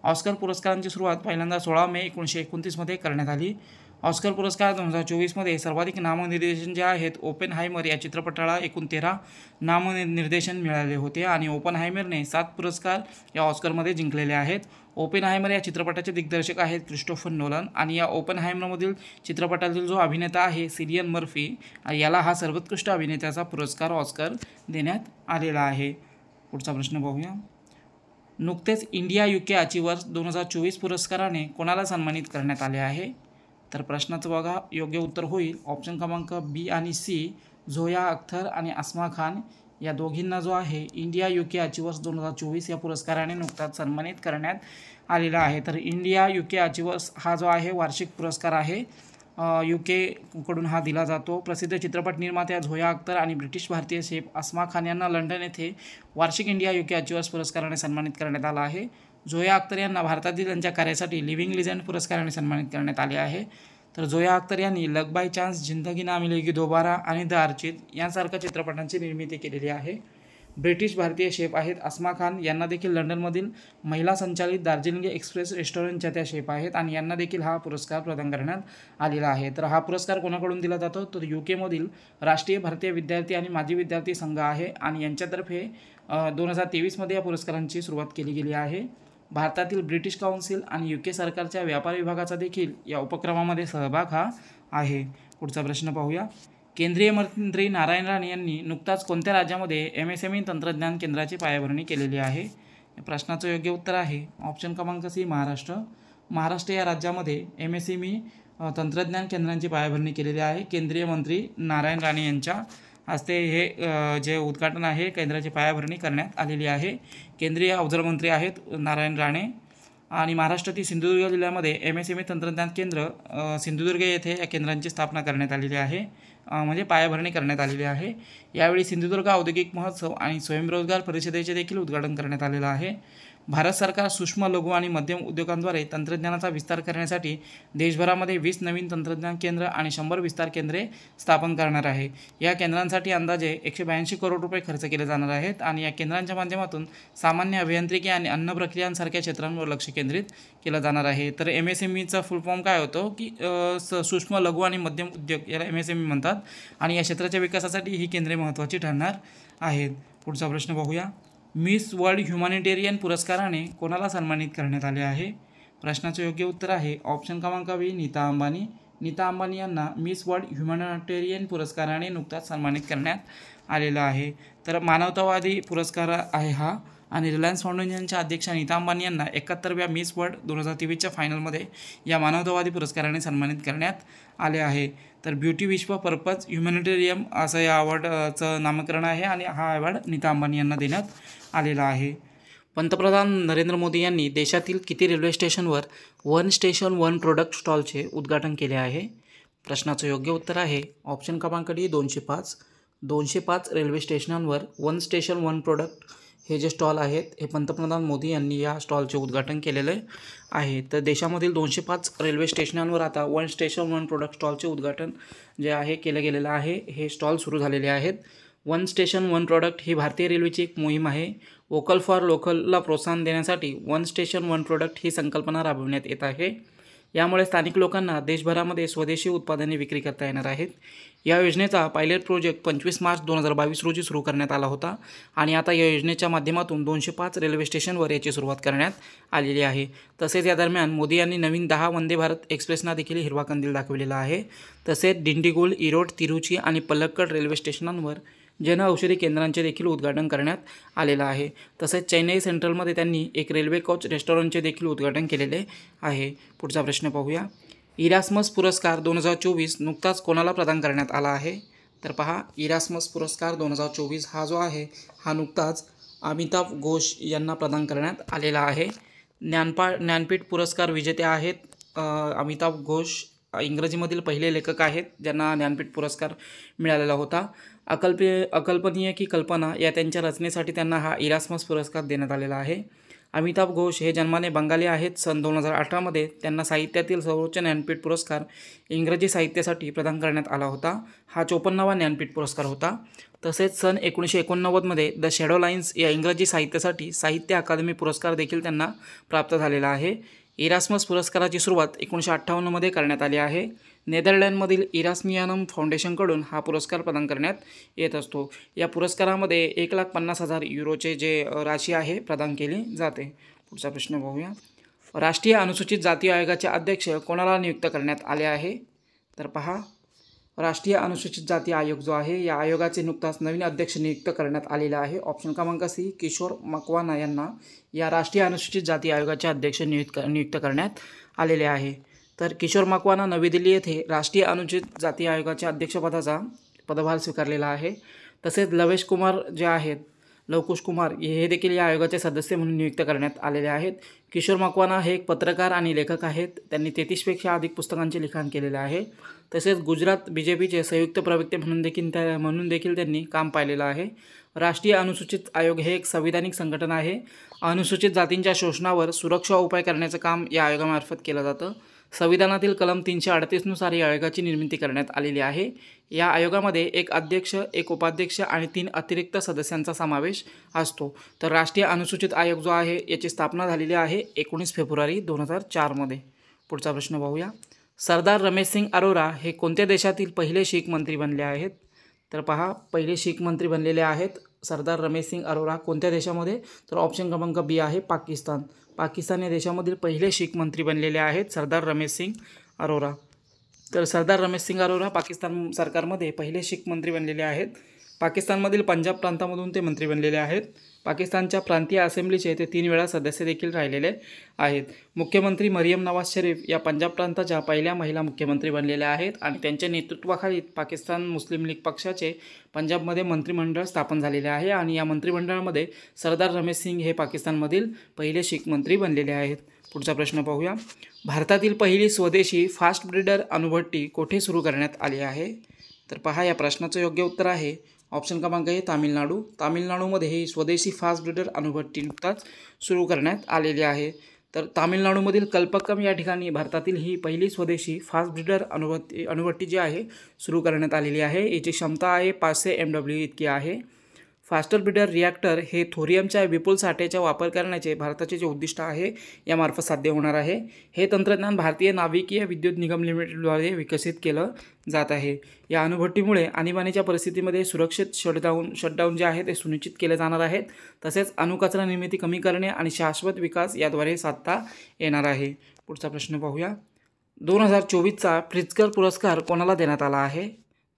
ऑस्कर पुरस्कारांची सुरुवात पहिल्यांदा 16 मे 1929 करण्यात आली. ऑस्कर पुरस्कार 2024मध्ये सर्वाधिक नामनिर्देशन जे आहेत ओपेनहायमर या चित्रपटाला एकूण 13 नामनिर्देशन मिळाले होते आणि ओपेनहायमरने 7 पुरस्कार या ऑस्करमध्ये जिंकलेले आहेत. ओपेनहायमर या चित्रपटाचे दिग्दर्शक आहेत क्रिस्टोफर नोलन आणि या ओपेनहायमरमधील चित्रपटातील जो अभिनेता आहे सिलियन मर्फी याला हा सर्वोत्कृष्ट अभिनेत्याचा पुरस्कार ऑस्कर देण्यात आलेला आहे. पुढचा प्रश्न पाहूया. नुकतेच इंडिया UK अचिव्हर्स 2024 पुरस्काराने कोणाला सन्मानित करण्यात आले आहे? तर प्रश्नाचं बघा योग्य उत्तर होईल ऑप्शन क्रमांक बी आणि सी, झोया अख्तर आणि अस्मा खान या दोघींना जो आहे इंडिया UK अचिव्हर्स 2024 या पुरस्काराने नुकताच सन्मानित करण्यात आलेला आहे. तर इंडिया UK अचिव्हर्स हा जो आहे वार्षिक पुरस्कार आहे UK कडून हा दिला जातो. प्रसिद्ध चित्रपट निर्मात्या झोया अख्तर आणि ब्रिटिश भारतीय शेफ अस्मा खान यांना लंडन येथे वार्षिक इंडिया UK अचिव्हर्स पुरस्काराने सन्मानित करण्यात आला आहे. झोया अख्तर यांना भारतातील त्यांच्या कार्यासाठी लिव्हिंग लिजेंड पुरस्काराने सन्मानित करण्यात आले आहे. तर झोया अख्तर यांनी लक बाय चान्स, जिंदगी ना मिलेगी दोबारा आणि द अर्चित यांसारख्या चित्रपटांची निर्मिती केलेली आहे. ब्रिटिश भारतीय शेफ आहेत अस्मा खान, यांना देखील लंडनमधील महिला संचालित दार्जिलिंग एक्सप्रेस रेस्टॉरंटच्या त्या शेफ आहेत आणि यांना देखील हा पुरस्कार प्रदान करण्यात आलेला आहे. तर हा पुरस्कार कोणाकडून दिला जातो तर UK मधील राष्ट्रीय भारतीय विद्यार्थी आणि माजी विद्यार्थी संघ आहे आणि यांच्यातर्फे 2023मध्ये या पुरस्कारांची सुरुवात केली गेली आहे. भारतातील ब्रिटिश काउन्सिल आणि UK सरकारच्या व्यापार विभागाचा देखील या उपक्रमामध्ये सहभाग हा आहे. पुढचा प्रश्न पाहूया. केंद्रीय मंत्री नारायण राणे यांनी नुकताच कोणत्या राज्यामध्ये MSME तंत्रज्ञान केंद्राची पायाभरणी केलेली आहे? या प्रश्नाचं योग्य उत्तर आहे ऑप्शन क्रमांक C, महाराष्ट्र. महाराष्ट्र या राज्यामध्ये MSME तंत्रज्ञान केंद्रांची पायाभरणी केलेली आहे. केंद्रीय मंत्री नारायण राणे यांच्या हस्ते हे जे उद्घाटन आहे केंद्राची पायाभरणी करण्यात आलेली आहे. केंद्रीय अवजार मंत्री आहेत नारायण राणे आणि महाराष्ट्रातील सिंधुदुर्ग जिल्ह्यामध्ये MSME तंत्रज्ञान केंद्र सिंधुदुर्ग येथे या केंद्रांची स्थापना करण्यात आलेली आहे, म्हणजे पायाभरणी करण्यात आलेली आहे. यावेळी सिंधुदुर्ग औद्योगिक महोत्सव आणि स्वयंरोजगार परिषदेचे देखील उद्घाटन करण्यात आलेलं आहे. भारत सरकार सूक्ष्म, लघु आणि मध्यम उद्योगांद्वारे तंत्रज्ञानाचा विस्तार करण्यासाठी देशभरामध्ये 20 नवीन तंत्रज्ञान केंद्र आणि 100 विस्तार केंद्रे स्थापन करणार आहे. या केंद्रांसाठी अंदाजे 182 करोड रुपये खर्च केले जाणार आहेत आणि या केंद्रांच्या माध्यमातून सामान्य अभियांत्रिकी आणि अन्न प्रक्रियांसारख्या क्षेत्रांवर लक्ष केंद्रित केलं जाणार आहे. तर MSMEचा फुल फॉर्म काय होतो की सूक्ष्म, लघु आणि मध्यम उद्योग, याला MSME म्हणतात आणि या क्षेत्राच्या विकासासाठी ही केंद्रे महत्त्वाची ठरणार आहेत. पुढचा प्रश्न पाहूया. मिस वर्ल्ड ह्युमॅनिटेरियन पुरस्काराने कोणाला सन्मानित करण्यात आले आहे? प्रश्नाचं योग्य उत्तर आहे ऑप्शन क्रमांक B, नीता अंबानी. नीता अंबानी यांना मिस वर्ल्ड ह्युमॅनिटेरियन पुरस्काराने नुकताच सन्मानित करण्यात आलेला आहे. तर मानवतावादी पुरस्कार आहे हा आणि रिलायन्स फाउंडेशनच्या अध्यक्षा नीता अंबानी यांना 71व्या मिस वर्ल्ड 2023च्या फायनलमध्ये या मानवतावादी पुरस्काराने सन्मानित करण्यात आले आहे. तर ब्युटी विश्व पर्पज ह्युमॅनिटेरियम असं या अवॉर्डचं नामकरण आहे आणि हा अवॉर्ड नीता अंबानी यांना देण्यात आलेला आहे. पंतप्रधान नरेंद्र मोदी यांनी देशातील किती रेल्वे स्टेशनवर वन स्टेशन वन प्रोडक्ट स्टॉलचे उद्घाटन केले आहे? प्रश्नाचं योग्य उत्तर आहे ऑप्शन क्रमांक D, 205. 205 रेल्वे स्टेशनांवर वन स्टेशन वन प्रोडक्ट हे जे स्टॉल आहेत हे पंतप्रधान मोदी यांनी या स्टॉलचे उद्घाटन केलेले आहे. तर देशामधील 205 रेल्वे स्टेशनांवर आता वन स्टेशन वन प्रोडक्ट स्टॉलचे उद्घाटन जे आहे केलं गेलेलं आहे. हे स्टॉल सुरू झालेले आहेत. वन स्टेशन वन प्रोडक्ट ही भारतीय रेल्वेची एक मोहीम आहे. वोकल फॉर लोकलला प्रोत्साहन देण्यासाठी वन स्टेशन वन प्रोडक्ट ही संकल्पना राबविण्यात येत आहे. यामुळे स्थानिक लोकांना देशभरामध्ये स्वदेशी उत्पादने विक्री करता येणार आहेत. या योजनेचा पायलट प्रोजेक्ट 25 मार्च 2022 रोजी सुरू करण्यात आला होता आणि आता या योजनेच्या माध्यमातून 205 रेल्वे स्टेशनवर याची सुरुवात करण्यात आलेली आहे. तसेच या दरम्यान मोदी यांनी नवीन 10 वंदे भारत एक्सप्रेसना देखील हिरवा कंदील दाखवलेला आहे. तसेच डिंडिगुल, इरोड, तिरुची आणि पलक्कड रेल्वे स्टेशनांवर जनऔषधी केंद्रांचे देखील उद्घाटन करण्यात आलेलं आहे. तसेच चेन्नई सेंट्रलमध्ये त्यांनी एक रेल्वे कोच रेस्टॉरंटचे देखील उद्घाटन केलेले आहे. पुढचा प्रश्न पाहूया. इरास्मस पुरस्कार 2024 नुकताच कोणाला प्रदान करण्यात आला आहे? तर पहा, इरास्मस पुरस्कार 2024 हा जो आहे हा नुकताच अमिताभ घोष यांना प्रदान करण्यात आलेला आहे. ज्ञानपीठ पुरस्कार विजेते आहेत अमिताभ घोष. इंग्रजीमधील पहिले लेखक आहेत ज्यांना ज्ञानपीठ पुरस्कार मिळालेला होता. अकल्पनीय की कल्पना या त्यांच्या रचनेसाठी त्यांना हा इरास्मस पुरस्कार देण्यात आलेला आहे. अमिताभ घोष हे जन्माने बंगाली आहेत. सन 2018मध्ये त्यांना साहित्यातील सर्वोच्च ज्ञानपीठ पुरस्कार इंग्रजी साहित्यासाठी प्रदान करण्यात आला होता. हा 54वा ज्ञानपीठ पुरस्कार होता. तसेच सन 1989मध्ये द शॅडो लाईन्स या इंग्रजी साहित्यासाठी साहित्य अकादमी पुरस्कार देखील त्यांना प्राप्त झालेला आहे. इरास्मस पुरस्काराची सुरुवात 1958मध्ये करण्यात आली आहे. नेदरलँडमधील इरास्मियानम फाउंडेशनकडून हा पुरस्कार प्रदान करण्यात येत असतो. या पुरस्कारामध्ये 1,50,000 युरोचे जे राशी आहे प्रदान केली जाते. पुढचा प्रश्न पाहूया. राष्ट्रीय अनुसूचित जाती आयोगाचे अध्यक्ष कोणाला नियुक्त करण्यात आले आहे? तर पहा, राष्ट्रीय अनुसूचित जाती आयोग जो आहे या आयोगाचे नुकताच नवीन अध्यक्ष नियुक्त करण्यात आलेला आहे. ऑप्शन क्रमांक C, किशोर मकवाना यांना या राष्ट्रीय अनुसूचित जाती आयोगाचे अध्यक्ष नियुक्त करण्यात आलेले आहे. तर किशोर मकवाना नवी दिल्ली येथे राष्ट्रीय अनुसूचित जाती आयोगाच्या अध्यक्षपदाचा पदभार स्वीकारलेला आहे. तसेच लवेश कुमार जे आहेत लवकुश कुमार हे देखील या आयोगाचे सदस्य म्हणून नियुक्त करण्यात आलेले आहेत. किशोर मकवाना हे एक पत्रकार आणि लेखक आहेत. त्यांनी 33पेक्षा अधिक पुस्तकांचे लिखाण केलेले आहे. तसेच गुजरात BJPचे संयुक्त प्रवक्ते म्हणून देखील त्यांनी काम पाहिलेलं आहे. राष्ट्रीय अनुसूचित आयोग हे एक संविधानिक संघटना आहे. अनुसूचित जातींच्या शोषणावर सुरक्षा उपाय करण्याचं काम या आयोगामार्फत केलं जातं. संविधानातील कलम 338 नुसार या आयोगाची निर्मिती करण्यात आलेली आहे. या आयोगामध्ये एक अध्यक्ष, एक उपाध्यक्ष आणि 3 अतिरिक्त सदस्यांचा समावेश असतो. तर राष्ट्रीय अनुसूचित आयोग जो आहे याची स्थापना झालेली आहे 19 फेब्रुवारी 2004 मध्ये. पुढचा प्रश्न पाहूया. सरदार रमेशसिंग अरोरा हे कोणत्या देशातील पहिले शीख मंत्री बनले आहेत? तर पहा, पहिले शीख मंत्री बनलेले आहेत सरदार रमेशसिंग अरोरा. कोणत्या देशामध्ये? तर ऑप्शन क्रमांक बी आहे पाकिस्तान. पाकिस्तान या देशामधील पहिले शीख मंत्री बनलेले आहेत सरदार रमेशसिंग अरोरा. तर सरदार रमेशसिंग अरोरा पाकिस्तान सरकारमध्ये पहिले शीख मंत्री बनलेले आहेत. पाकिस्तानमधील पंजाब प्रांतामधून ते मंत्री बनलेले आहेत. पाकिस्तानच्या प्रांतीय असेंब्लीचे ते 3 वेळा सदस्य देखील राहिलेले आहेत. मुख्यमंत्री मरियम नवाज शरीफ या पंजाब प्रांताच्या पहिल्या महिला मुख्यमंत्री बनलेल्या आहेत आणि त्यांच्या नेतृत्वाखाली पाकिस्तान मुस्लिम लीग पक्षाचे पंजाबमध्ये मंत्रिमंडळ स्थापन झालेले आहे आणि या मंत्रिमंडळामध्ये सरदार रमेशसिंग हे पाकिस्तानमधील पहिले शीख मंत्री बनलेले आहेत. पुढचा प्रश्न पाहूया. भारतातील पहिली स्वदेशी फास्ट ब्रीडर अणुभट्टी कोठे सुरू करण्यात आली आहे? तर पहा, या प्रश्नाचं योग्य उत्तर आहे ऑप्शन क्रमांक आहे तामिळनाडू. तामिळनाडूमध्ये ही स्वदेशी फास्ट ब्रीडर अणुभट्टी नुकताच सुरू करण्यात आलेली आहे. तर तामिळनाडूमधील कल्पक्कम या ठिकाणी भारतातील ही पहिली स्वदेशी फास्ट ब्रीडर अणुभट्टी जी आहे सुरू करण्यात आलेली आहे. याची क्षमता आहे 500 MW इतकी आहे. फास्टर ब्रीडर रिॲक्टर हे थोरियमच्या विपुल साठ्याचा वापर करण्याचे भारताचे जे उद्दिष्ट आहे यामार्फत साध्य होणार आहे. हे तंत्रज्ञान भारतीय नाविकीय विद्युत निगम लिमिटेडद्वारे विकसित केलं जात आहे. या अणुभट्टीमुळे आणीबाणीच्या परिस्थितीमध्ये सुरक्षित शटडाऊन जे आहे ते सुनिश्चित केले जाणार आहेत. तसेच अणुकचरा निर्मिती कमी करणे आणि शाश्वत विकास याद्वारे साधता येणार आहे. पुढचा प्रश्न पाहूया. 2024चा प्रित्झकर पुरस्कार कोणाला देण्यात आला आहे?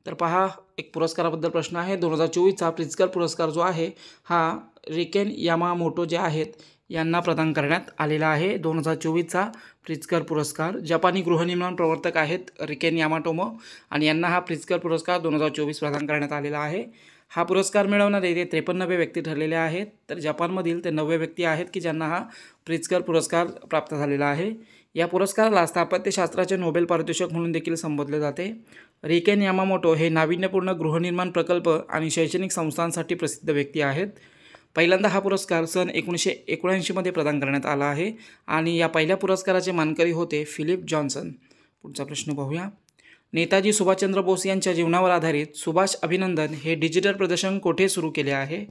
तर पहा, एक पुरस्काराबद्दल प्रश्न आहे. 2024चा प्रित्झकर पुरस्कार जो आहे हा रिकेन यामामोटो जे आहेत यांना प्रदान करण्यात आलेला आहे. 2024चा प्रित्झकर पुरस्कार जपानी गृहनिर्माण प्रवर्तक आहेत रिकेन यामाटोमो आणि यांना हा प्रित्झकर पुरस्कार 2024 प्रदान करण्यात आलेला आहे. हा पुरस्कार मिळवणारे ते 53 व्यक्ती ठरलेले आहेत. तर जपानमधील ते 90 व्यक्ती आहेत की ज्यांना हा प्रित्झकर पुरस्कार प्राप्त झालेला आहे. या पुरस्काराला स्थापत्यशास्त्राचे नोबेल पारितोषिक म्हणून देखील संबोधले जाते. रिकेन यामामोटो हे नाविन्यपूर्ण गृहनिर्माण प्रकल्प आणि शैक्षणिक संस्थांसाठी प्रसिद्ध व्यक्ती आहेत. पहिल्यांदा हा पुरस्कार सन 1979 मध्ये प्रदान करण्यात आला आहे आणि या पहिल्या पुरस्काराचे मानकरी होते फिलिप जॉन्सन. पुढचा प्रश्न पाहूया. नेताजी सुभाषचंद्र बोस यांच्या जीवनावर आधारित सुभाष अभिनंदन हे डिजिटल प्रदर्शन कोठे सुरू केले आहे?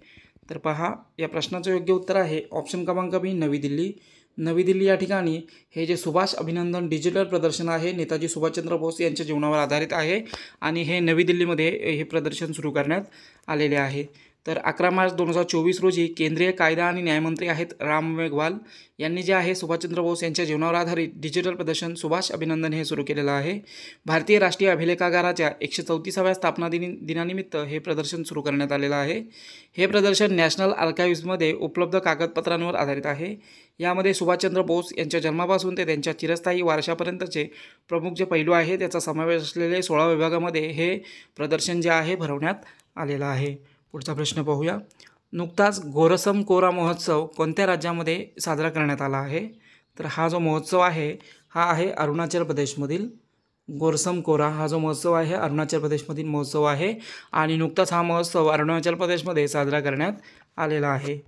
तर पहा, या प्रश्नाचं योग्य उत्तर आहे ऑप्शन क्रमांक बी नवी दिल्ली. नवी दिल्ली या ठिकाणी हे जे सुभाष अभिनंदन डिजिटल प्रदर्शन आहे नेताजी सुभाषचंद्र बोस यांच्या जीवनावर आधारित आहे आणि हे नवी दिल्लीमध्ये हे प्रदर्शन सुरू करण्यात आलेले आहे. तर 11 मार्च 2024 रोजी केंद्रीय कायदा आणि न्यायमंत्री आहेत राम मेघवाल यांनी जे आहे सुभाषचंद्र बोस यांच्या जीवनावर आधारित डिजिटल प्रदर्शन सुभाष अभिनंदन हे सुरू केलेलं आहे. भारतीय राष्ट्रीय अभिलेखागाराच्या 134व्या स्थापना दिनानिमित्त हे प्रदर्शन सुरू करण्यात आलेलं आहे. हे प्रदर्शन नॅशनल आर्काइव्हजमध्ये उपलब्ध कागदपत्रांवर आधारित आहे. यामध्ये सुभाषचंद्र बोस यांच्या जन्मापासून ते त्यांच्या चिरस्थायी वारशापर्यंतचे प्रमुख जे पैलू आहे त्याचा समावेश असलेले 16 विभागामध्ये हे प्रदर्शन जे आहे भरवण्यात आलेलं आहे. पुढचा प्रश्न पाहूया. नुकताच गोरसम कोरा महोत्सव कोणत्या राज्यामध्ये साजरा करण्यात आला आहे? तर हा जो महोत्सव आहे हा आहे अरुणाचल प्रदेशमधील. गोरसम कोरा हा जो महोत्सव आहे अरुणाचल प्रदेशमधील महोत्सव आहे आणि नुकताच हा महोत्सव अरुणाचल प्रदेशमध्ये साजरा करण्यात आलेला आहे.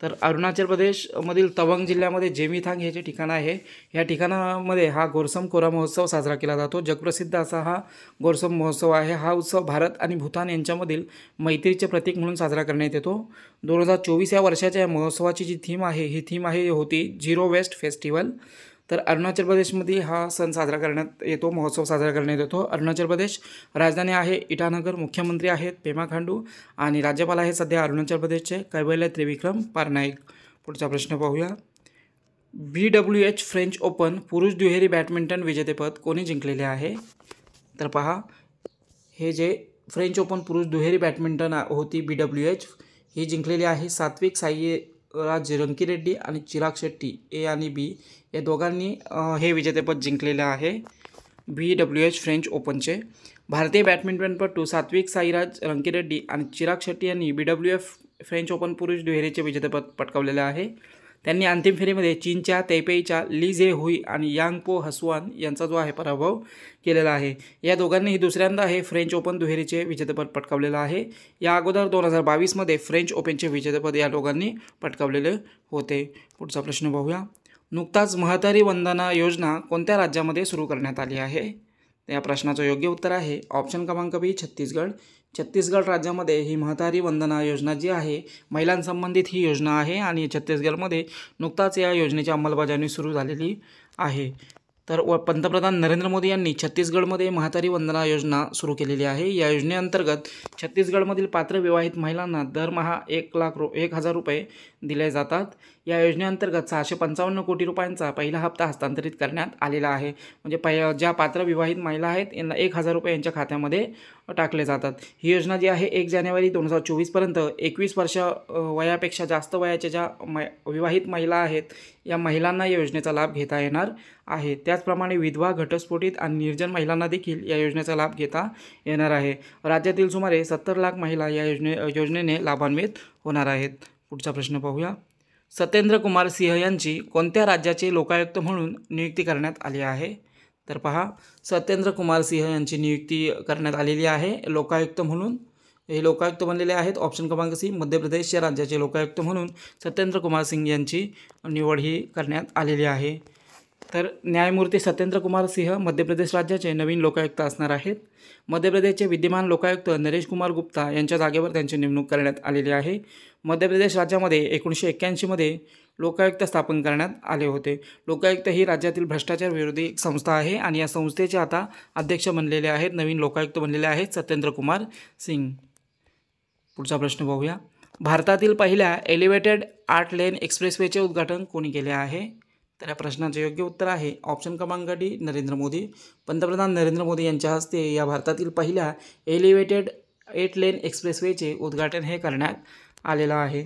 तर अरुणाचल प्रदेशमधील तवंग जिल्ह्यामध्ये जेमिथांग हे जे ठिकाण आहे या ठिकाणामध्ये हा गोरसम कोरा महोत्सव साजरा केला जातो. जगप्रसिद्ध असा हा गोरसम महोत्सव आहे. हा उत्सव भारत आणि भूतान यांच्यामधील मैत्रीचे प्रतीक म्हणून साजरा करण्यात येतो. 2024 या वर्षाच्या या महोत्सवाची जी थीम आहे ही थीम होती झिरो वेस्ट फेस्टिवल. तर अरुणाचल प्रदेशमध्ये हा सण साजरा करण्यात येतो, महोत्सव साजरा करण्यात येतो. अरुणाचल प्रदेश राजधानी आहे इटानगर, मुख्यमंत्री आहेत पेमा खांडू आणि राज्यपाल आहेत सध्या अरुणाचल प्रदेशचे कैवल्य त्रिविक्रम पारनाईक. पुढचा प्रश्न पाहूया. BWH फ्रेंच ओपन पुरुष दुहेरी बॅडमिंटन विजेतेपद कोणी जिंकलेले आहे? तर पहा, हे जे फ्रेंच ओपन पुरुष दुहेरी बॅडमिंटन होती BWH ही जिंकलेली आहे सात्विक साईराज रंकीरेड्डी आणि चिराग शेट्टी ए आणि बी या दोघांनी हे विजेतेपद जिंकलेले आहे BWH फ्रेंच ओपनचे. भारतीय बॅडमिंटनपटू सात्विक साईराज रंकीरेड्डी आणि चिराग शेट्टी यांनी फ्रेंच ओपन पुरुष दुहेरीचे विजेतेपद पटकावलेले आहे. त्यांनी अंतिम फेरीमध्ये चीनच्या तैपेईच्या ली जे हुई आणि यांग पो हसवान यांचा जो आहे पराभव केलेला आहे. या दोघांनीही दुसऱ्यांदा हे फ्रेंच ओपन दुहेरीचे विजेतेपद पटकावलेलं आहे. या अगोदर 2022मध्ये फ्रेंच ओपनचे विजेतेपद या दोघांनी पटकावलेले होते. पुढचा प्रश्न पाहूया. नुकताच महतारी वंदना योजना कोणत्या राज्यामध्ये सुरू करण्यात आली आहे? या प्रश्नाचं योग्य उत्तर आहे ऑप्शन क्रमांक बी छत्तीसगड. छत्तीसगड राज्यामध्ये ही महतारी वंदना योजना जी आहे महिलांसंबंधित ही योजना आहे आणि छत्तीसगडमध्ये नुकताच या योजनेची अंमलबजावणी सुरू झालेली आहे. तर पंतप्रधान नरेंद्र मोदी यांनी छत्तीसगडमध्ये महतारी वंदना योजना सुरू केलेली आहे. या योजनेअंतर्गत छत्तीसगडमधील पात्र विवाहित महिलांना दरमहा 1,00,000 रुपये दिले जातात. या योजनेअंतर्गत 655 कोटी रुपयांचा पहिला हप्ता हस्तांतरित करण्यात आलेला आहे. म्हणजे ज्या पात्र विवाहित महिला आहेत यांना 1,000 रुपये यांच्या खात्यामध्ये टाकले जातात. ही योजना जी आहे 1 जानेवारी 2024पर्यंत 21 वर्ष वयापेक्षा जास्त वयाच्या ज्या विवाहित महिला आहेत या महिलांना या योजनेचा लाभ घेता येणार आहे. त्याचप्रमाणे विधवा, घटस्फोटित आणि निर्जन महिलांना देखील या योजनेचा लाभ घेता येणार आहे. राज्यातील सुमारे 70 लाख महिला या योजनेने लाभान्वित होणार आहेत. पुढचा प्रश्न पाहूया. सत्येंद्र कुमार सिंह यांची कोणत्या राज्याचे लोकायुक्त म्हणून नियुक्ती करण्यात आली आहे? तर पहा, सत्येंद्र कुमार सिंह यांची नियुक्ती करण्यात आलेली आहे लोकायुक्त म्हणून. हे लोकायुक्त बनलेले आहेत ऑप्शन क्रमांक सी मध्य प्रदेश या राज्याचे लोकायुक्त म्हणून सत्येंद्र कुमार सिंह यांची निवड ही करण्यात आलेली आहे. तर न्यायमूर्ती सत्येंद्र कुमार सिंह मध्य प्रदेश राज्याचे नवीन लोकायुक्त असणार आहेत. मध्य प्रदेशचे विद्यमान लोकायुक्त नरेश कुमार गुप्ता यांच्या जागेवर त्यांची नेमणूक करण्यात आलेली आहे. मध्य प्रदेश राज्यामध्ये 1981मध्ये लोकायुक्त स्थापन करण्यात आले होते. लोकायुक्त ही राज्यातील भ्रष्टाचार विरोधी संस्था आहे आणि या संस्थेचे आता अध्यक्ष बनलेले आहेत, नवीन लोकायुक्त बनलेले आहेत सत्येंद्र कुमार सिंग. पुढचा प्रश्न पाहूया. भारतातील पहिल्या एलिव्हेटेड 8 लेन एक्सप्रेसवेचे उद्घाटन कोणी केले आहे? तर या प्रश्नाचे योग्य उत्तर आहे ऑप्शन क्रमांक डी नरेंद्र मोदी. पंतप्रधान नरेंद्र मोदी यांच्या हस्ते या भारतातील पहिल्या एलिव्हेटेड 8 लेन एक्सप्रेसवेचे उद्घाटन हे करण्यात आलेलं आहे.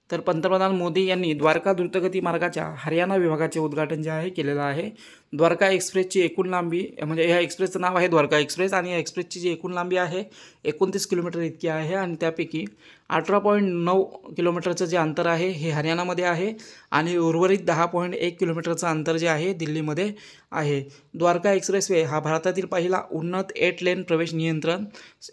तर पंतप्रधान मोदी यांनी द्वारका द्रुतगती मार्गाच्या हरियाणा विभागाचे उद्घाटन जे आहे केलेलं आहे. द्वारका एक्सप्रेसची एकूण लांबी म्हणजे ह्या एक्सप्रेसचं नाव आहे द्वारका एक्सप्रेस आणि या एक्सप्रेसची जी एकूण लांबी आहे 29 किलोमीटर इतकी आहे आणि त्यापैकी 18.9 किलोमीटरचं जे अंतर आहे हे हरियाणामध्ये आहे आणि उर्वरित 10.1 किलोमीटरचं अंतर जे आहे दिल्लीमध्ये आहे. द्वारका एक्सप्रेसवे हा भारतातील पहिला उन्नत 8 लेन प्रवेश नियंत्रण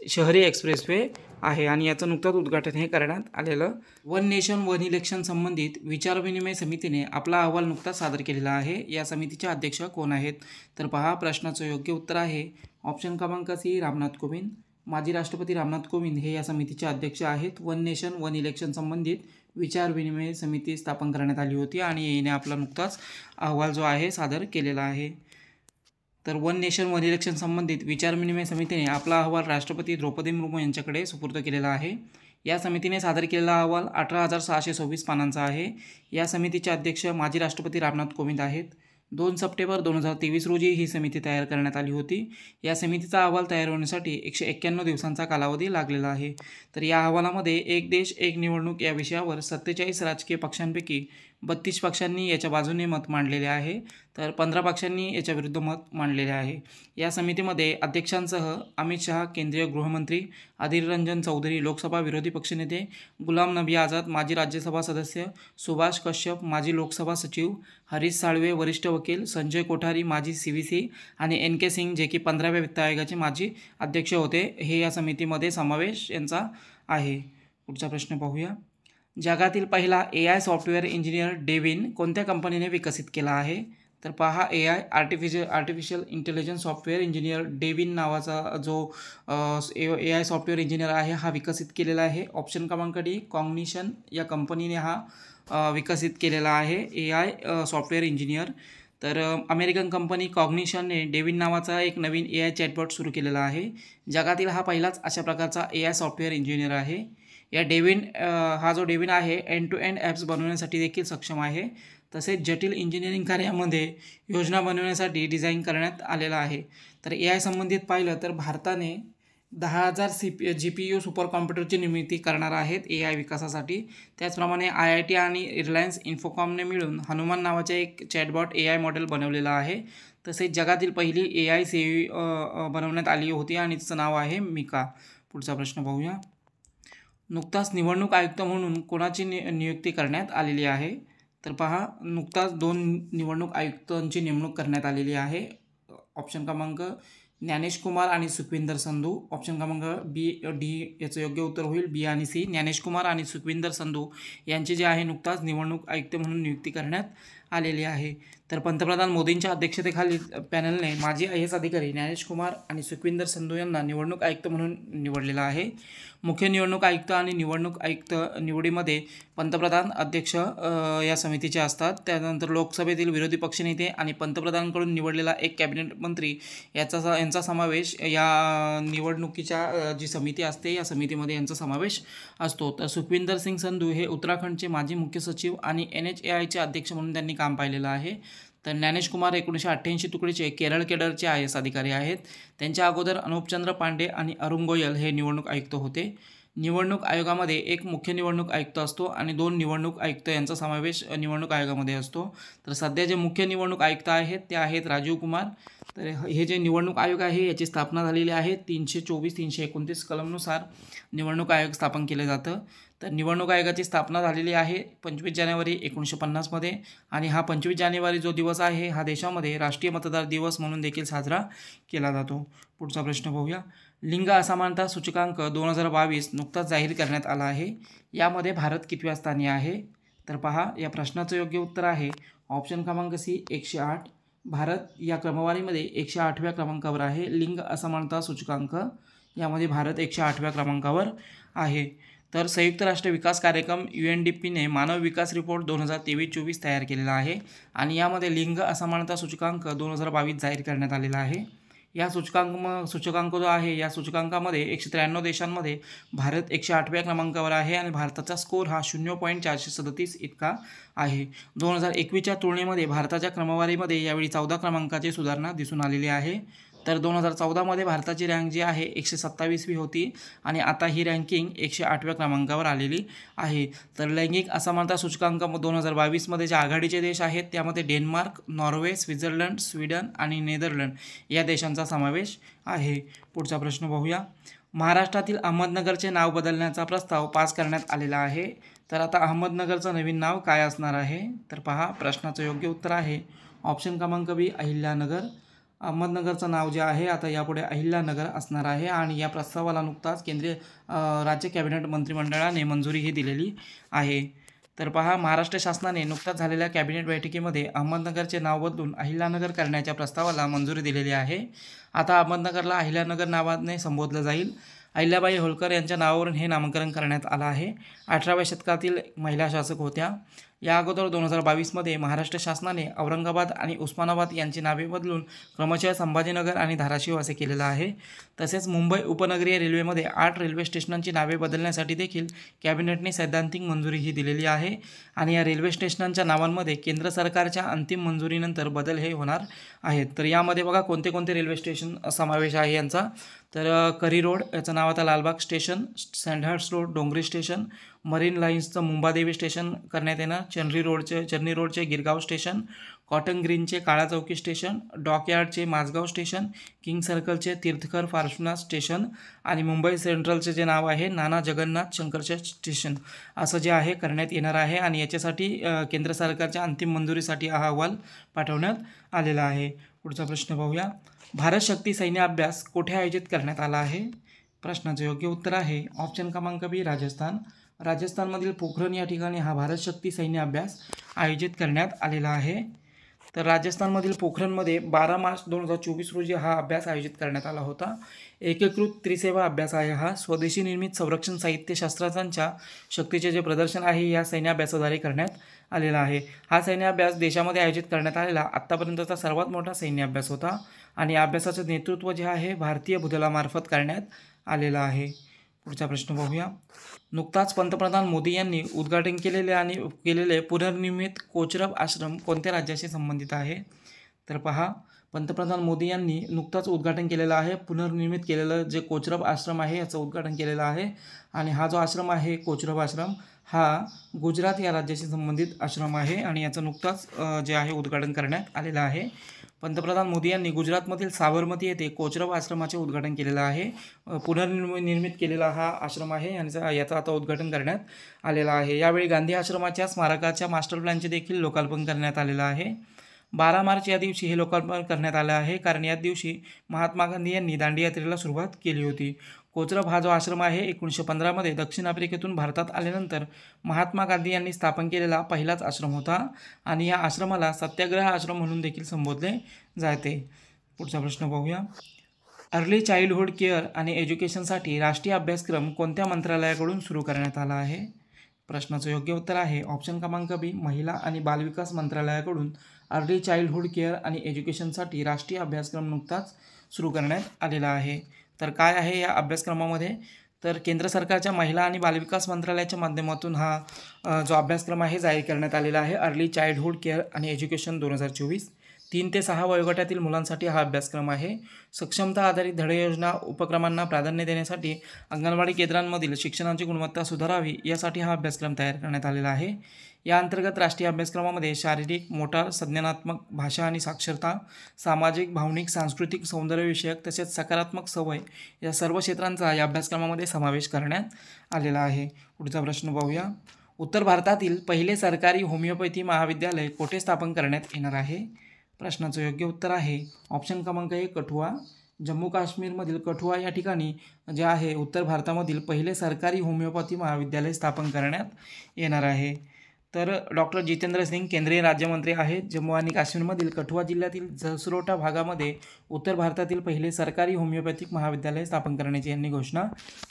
शहरी एक्सप्रेसवे आहे आणि याचं नुकतंच उद्घाटन हे करण्यात आलेलं. वन नेशन वन इलेक्शन संबंधित विचारविनिमय समितीने आपला अहवाल नुकताच सादर केलेला आहे. या समितीचे अध्यक्ष कोण आहेत? तर पहा, प्रश्नाचं योग्य उत्तर आहे ऑप्शन क्रमांक सी रामनाथ कोविंद. माजी राष्ट्रपती रामनाथ कोविंद हे या समितीचे अध्यक्ष आहेत. वन नेशन वन इलेक्शन संबंधित विचारविनिमय समिती स्थापन करण्यात आली होती आणि याने आपला नुकताच अहवाल जो आहे सादर केलेला आहे. तर वन नेशन वन इलेक्शन संबंधित विचारविनिमय समितीने आपला अहवाल राष्ट्रपती द्रौपदी मुर्मू यांच्याकडे सुपूर्द केलेला आहे. या समितीने सादर केलेला अहवाल 18,626 पानांचा आहे. या समितीचे अध्यक्ष माजी राष्ट्रपती रामनाथ कोविंद आहेत. 2 सप्टेंबर 2023 रोजी ही समिती तयार करण्यात आली होती. या समितीचा अहवाल तयार होण्यासाठी 191 दिवसांचा कालावधी लागलेला आहे. तर या अहवालामध्ये एक देश एक निवडणूक या विषयावर 47 राजकीय पक्षांपैकी 32 पक्षांनी याच्या बाजूने मत मांडलेले आहे, तर 15 पक्षांनी याच्या विरुद्ध मत मांडलेले आहे. या समितीमध्ये अध्यक्षांसह अमित शहा केंद्रीय गृहमंत्री, अधीर रंजन चौधरी लोकसभा विरोधी पक्षनेते, गुलाम नबी आझाद माजी राज्यसभा सदस्य, सुभाष कश्यप माजी लोकसभा सचिव, हरीश साळवे वरिष्ठ वकील, संजय कोठारी माजी CVC आणि NK सिंग जे की 15व्या वित्त आयोगाचे माजी अध्यक्ष होते, हे या समितीमध्ये समावेश यांचा आहे. पुढचा प्रश्न पाहूया. जगातील पहिला AI सॉफ्टवेअर इंजिनियर डेव्हिन कोणत्या कंपनीने विकसित केला आहे? तर पहा, artificial intelligence software engineer Devin नावाचा जो AI सॉफ्टवेअर इंजिनियर आहे हा विकसित केलेला आहे. ऑप्शन क्रमांक डी कॉग्निशन या कंपनीने हा विकसित केलेला आहे AI सॉफ्टवेअर इंजिनियर. तर अमेरिकन कंपनी कॉग्निशनने डेव्हिन नावाचा एक नवीन AI चॅटबॉट सुरू केलेला आहे. जगातील हा पहिलाच अशा प्रकारचा AI सॉफ्टवेअर इंजिनियर आहे. या हा जो डेव्हिन आहे एंड टू एंड ॲप्स बनवण्यासाठी देखील सक्षम आहे. तसेच जटिल इंजिनिअरिंग कार्यामध्ये योजना बनवण्यासाठी डिझाईन करण्यात आलेला आहे. तर AI संबंधित पाहिलं तर भारताने 10,000 GPU सुपर कॉम्प्युटरची निर्मिती करणार आहेत AI विकासासाठी. त्याचप्रमाणे IIT आणि रिलायन्स इन्फोकॉमने मिळून हनुमान नावाचे एक चॅटबॉट AI मॉडेल बनवलेलं आहे. तसेच जगातील पहिली AI सेवी बनवण्यात आली होती आणि तिचं नाव आहे मिका. पुढचा प्रश्न पाहूया. नुकताच निवडणूक आयुक्त म्हणून कोणाची नियुक्ती करण्यात आलेली आहे? तर पहा, नुकताच 2 निवडणूक आयुक्तांची नेमणूक करण्यात आलेली आहे. ऑप्शन क्रमांक ज्ञानेश कुमार आणि सुखविंदर संधू. ऑप्शन क्रमांक बी, डी याचं योग्य उत्तर होईल बी आणि सी. ज्ञानेश कुमार आणि सुखविंदर संधू यांची जे आहे नुकताच निवडणूक आयुक्त म्हणून नियुक्ती करण्यात आलेली आहे. तर पंतप्रधान मोदींच्या अध्यक्षतेखाली पॅनलने माजी IAS अधिकारी ज्ञानेश कुमार आणि सुखविंदर संधू यांना निवडणूक आयुक्त म्हणून निवडलेला आहे. मुख्य निवडणूक आयुक्त आणि निवडणूक आयुक्त निवडीमध्ये पंतप्रधान अध्यक्ष या समितीचे असतात. त्यानंतर लोकसभेतील विरोधी पक्षनेते आणि पंतप्रधानांकडून निवडलेला एक कॅबिनेट मंत्री यांचा समावेश या निवडणुकीच्या जी समिती असते या समितीमध्ये यांचा समावेश असतो. तर सुखविंदर सिंग संधू हे उत्तराखंडचे माजी मुख्य सचिव आणि NHAIचे अध्यक्ष म्हणून त्यांनी काम पाहिलेलं आहे. तर ज्ञानेश कुमार 1988 तुकडीचे केरळ केडरचे IAS अधिकारी आहेत. त्यांच्या अगोदर अनुपचंद्र पांडे आणि अरुण गोयल हे निवडणूक आयुक्त होते. निवडणूक आयोगामध्ये एक मुख्य निवडणूक आयुक्त असतो आणि 2 निवडणूक आयुक्त यांचा समावेश निवडणूक आयोगामध्ये असतो. तर सध्या जे मुख्य निवडणूक आयुक्त आहेत ते आहेत राजीव कुमार. तर हे जे निवडणूक आयोग आहे याची स्थापना झालेली आहे 324-329 कलमनुसार निवडणूक आयोग स्थापन केलं जातं. तर निवडणूक आयोगाची स्थापना झालेली आहे 25 जानेवारी 1950 आणि हा 25 जानेवारी जो दिवस आहे हा देशामध्ये राष्ट्रीय मतदार दिवस म्हणून देखील साजरा केला जातो. पुढचा प्रश्न पाहूया. लिंग असमानता सूचकांक 2022 नुकताच जाहीर करण्यात आला आहे. यामध्ये भारत कितव्या स्थानी आहे? तर पहा, या प्रश्नाचं योग्य उत्तर आहे ऑप्शन क्रमांक सी 108. भारत या क्रमवारीमध्ये 108व्या क्रमांकावर आहे. लिंग असमानता सूचकांक यामध्ये भारत 108व्या क्रमांकावर आहे. तर संयुक्त राष्ट्र विकास कार्यक्रम UNDPने मानव विकास रिपोर्ट 2023-24 तयार केलेला आहे आणि यामध्ये लिंग असमानता सूचकांक 2022 जाहीर करण्यात आलेला आहे. या सूचकांक जो आहे या सूचकांकामध्ये 193 देशांमध्ये भारत 108व्या क्रमांकावर आहे आणि भारताचा स्कोर हा 0.437 इतका आहे. 2021च्या तुलनेमध्ये भारताच्या क्रमवारीमध्ये यावेळी 14 क्रमांकाची सुधारणा दिसून आलेली आहे. तर 2014मध्ये भारताची रँक जी आहे 127वी होती आणि आता ही रँकिंग 108व्या क्रमांकावर आलेली आहे. तर लैंगिक असमानता सूचकांक 2022मध्ये जे आघाडीचे देश आहेत त्यामध्ये डेन्मार्क, नॉर्वे, स्वित्झर्लंड, स्वीडन आणि नेदरलंड या देशांचा समावेश आहे. पुढचा प्रश्न पाहूया. महाराष्ट्रातील अहमदनगरचे नाव बदलण्याचा प्रस्ताव पास करण्यात आलेला आहे. तर आता अहमदनगरचं नवीन नाव काय असणार आहे? तर पहा, प्रश्नाचं योग्य उत्तर आहे ऑप्शन क्रमांक बी अहिल्यानगर. अहमदनगरचं नाव जे आहे आता यापुढे अहिल्यानगर असणार आहे आणि या प्रस्तावाला नुकताच केंद्रीय राज्य कॅबिनेट मंत्रिमंडळाने मंजुरीही दिलेली आहे. तर पहा, महाराष्ट्र शासनाने नुकताच झालेल्या कॅबिनेट बैठकीमध्ये अहमदनगरचे नाव बदलून अहिल्यानगर करण्याच्या प्रस्तावाला मंजुरी दिलेली आहे. आता अहमदनगरला अहिल्यानगर नावाने संबोधलं जाईल. अहिल्याबाई होळकर यांच्या नावावरून हे नामकरण करण्यात आलं आहे. 18व्या शतकातील महिला शासक होत्या. या अगोदर 2022मध्ये महाराष्ट्र शासनाने औरंगाबाद आणि उस्मानाबाद यांची नावे बदलून क्रमशः संभाजीनगर आणि धाराशिव असे केलेलं आहे. तसेच मुंबई उपनगरीय रेल्वेमध्ये 8 रेल्वे स्टेशनांची नावे बदलण्यासाठी देखील कॅबिनेटने सैद्धांतिक मंजुरीही दिलेली आहे आणि या रेल्वे स्टेशनांच्या नावांमध्ये केंद्र सरकारच्या अंतिम मंजुरीनंतर बदल हे होणार आहेत. तर यामध्ये बघा कोणते कोणते रेल्वे स्टेशन समावेश आहे यांचा. तर करी रोड याचं नाव आता लालबाग स्टेशन, सँडहर्स्ट रोड डोंगरी स्टेशन, मरीन लाईन्सचं मुंबादेवी स्टेशन करण्यात येणार, चर्नी रोडचे गिरगाव स्टेशन, कॉटन ग्रीनचे काळा चौकी स्टेशन, डॉकयार्डचे माझगाव स्टेशन, किंग सर्कलचे तीर्थकर फार्शुनाथ स्टेशन आणि मुंबई सेंट्रलचे जे नाव आहे नाना जगन्नाथ शंकरचे स्टेशन असं जे आहे करण्यात येणार आहे आणि याच्यासाठी केंद्र सरकारच्या अंतिम मंजुरीसाठी हा अहवाल पाठवण्यात आलेला आहे. पुढचा प्रश्न पाहूया. भारत शक्ती सैन्य अभ्यास कुठे आयोजित करण्यात आला आहे? प्रश्नाचं योग्य उत्तर आहे ऑप्शन क्रमांक बी राजस्थान. राजस्थानमधील पोखरण या ठिकाणी हा भारत शक्ती सैन्य अभ्यास आयोजित करण्यात आलेला आहे. तर राजस्थानमधील पोखरणमध्ये 12 मार्च 2024 रोजी हा अभ्यास आयोजित करण्यात आला होता. एकीकृत त्रिसेवा अभ्यास आहे हा. स्वदेशी निर्मित संरक्षण साहित्य शस्त्रास्त्रांच्या शक्तीचे जे प्रदर्शन आहे या सैन्य अभ्यासाद्वारे करण्यात आलेला आहे. हा सैन्य अभ्यास देशामध्ये आयोजित करण्यात आलेला आत्तापर्यंतचा सर्वात मोठा सैन्य अभ्यास होता आणि या अभ्यासाचं नेतृत्व जे आहे भारतीय भूदलामार्फत करण्यात आलेलं आहे. पुढचा प्रश्न पाहूया. नुकताच पंतप्रधान मोदी यांनी उद्घाटन केलेले पुनर्निर्मित कोचरब आश्रम कोणत्या राज्याशी संबंधित आहे? तर पहा, पंतप्रधान मोदी यांनी नुकताच उद्घाटन केलेलं आहे पुनर्निर्मित केलेलं जे कोचरब आश्रम आहे याचं उद्घाटन केलेलं आहे आणि हा जो आश्रम आहे कोचरब आश्रम हा गुजरात या राज्याशी संबंधित आश्रम आहे आणि याचं नुकताच जे आहे उद्घाटन करण्यात आलेलं आहे. पंतप्रधान मोदी यांनी गुजरातमधील साबरमती येथे कोचरब आश्रमाचे उद्घाटन केलेलं आहे. पुनर्निर्मित केलेला हा आश्रम आहे. याचं आता उद्घाटन करण्यात आलेलं आहे. यावेळी गांधी आश्रमाच्या स्मारकाच्या मास्टर प्लॅनचे देखील लोकार्पण करण्यात आलेलं आहे. 12 मार्च या दिवशी हे लोकार्पण करण्यात आलं आहे, कारण याच दिवशी महात्मा गांधी यांनी दांडी यात्रेला सुरुवात केली होती. कोचरब हा जो आश्रम आहे 1915मध्ये दक्षिण आफ्रिकेतून भारतात आल्यानंतर महात्मा गांधी यांनी स्थापन केलेला पहिलाच आश्रम होता आणि या आश्रमाला सत्याग्रह आश्रम म्हणून देखील संबोधले जाते. पुढचा प्रश्न पाहूया. अर्ली चाइल्डहुड केअर आणि एज्युकेशनसाठी राष्ट्रीय अभ्यासक्रम कोणत्या मंत्रालयाकडून सुरू करण्यात आला आहे? प्रश्नाचं योग्य उत्तर आहे ऑप्शन क्रमांक बी, महिला आणि बालविकास मंत्रालयाकडून अर्ली चाइल्डहुड केअर आणि एज्युकेशनसाठी राष्ट्रीय अभ्यासक्रम नुकताच सुरू करण्यात आलेला आहे. तर काय आहे या अभ्यासक्रमामध्ये? तर केंद्र सरकारच्या महिला आणि बालविकास मंत्रालयाच्या माध्यमातून हा जो अभ्यासक्रम आहे जाहीर करण्यात आलेला आहे. अर्ली चाइल्डहुड केअर आणि एज्युकेशन 2024. 3 ते 6 वयोगटातील मुलांसाठी हा अभ्यासक्रम आहे. सक्षमता आधारित धडे योजना उपक्रमांना प्राधान्य देण्यासाठी अंगणवाडी केंद्रांमधील शिक्षणाची गुणवत्ता सुधारावी यासाठी हा अभ्यासक्रम तयार करण्यात आलेला आहे. या अंतर्गत राष्ट्रीय अभ्यासक्रमामध्ये शारीरिक, मोटार, संज्ञानात्मक, भाषा आणि साक्षरता, सामाजिक, भावनिक, सांस्कृतिक, सौंदर्यविषयक तसेच सकारात्मक सवय या सर्व क्षेत्रांचा या अभ्यासक्रमामध्ये समावेश करण्यात आलेला आहे. पुढचा प्रश्न पाहूया. उत्तर भारतातील पहिले सरकारी होमिओपॅथी महाविद्यालय कोठे स्थापन करण्यात येणार आहे? प्रश्नाचं योग्य उत्तर आहे ऑप्शन क्रमांक 1, कठुआ. जम्मू काश्मीरमधील कठुआ या ठिकाणी जे आहे उत्तर भारतामधील पहिले सरकारी होमिओपॅथी महाविद्यालय स्थापन करण्यात येणार आहे. तर डॉक्टर जितेंद्र सिंग केंद्रीय राज्यमंत्री आहेत. जम्मू आणि काश्मीरमधील कठुआ जिल्ह्यातील जसरोटा भागामध्ये उत्तर भारतातील पहिले सरकारी होमिओपॅथिक महाविद्यालय स्थापन करण्याची यांनी घोषणा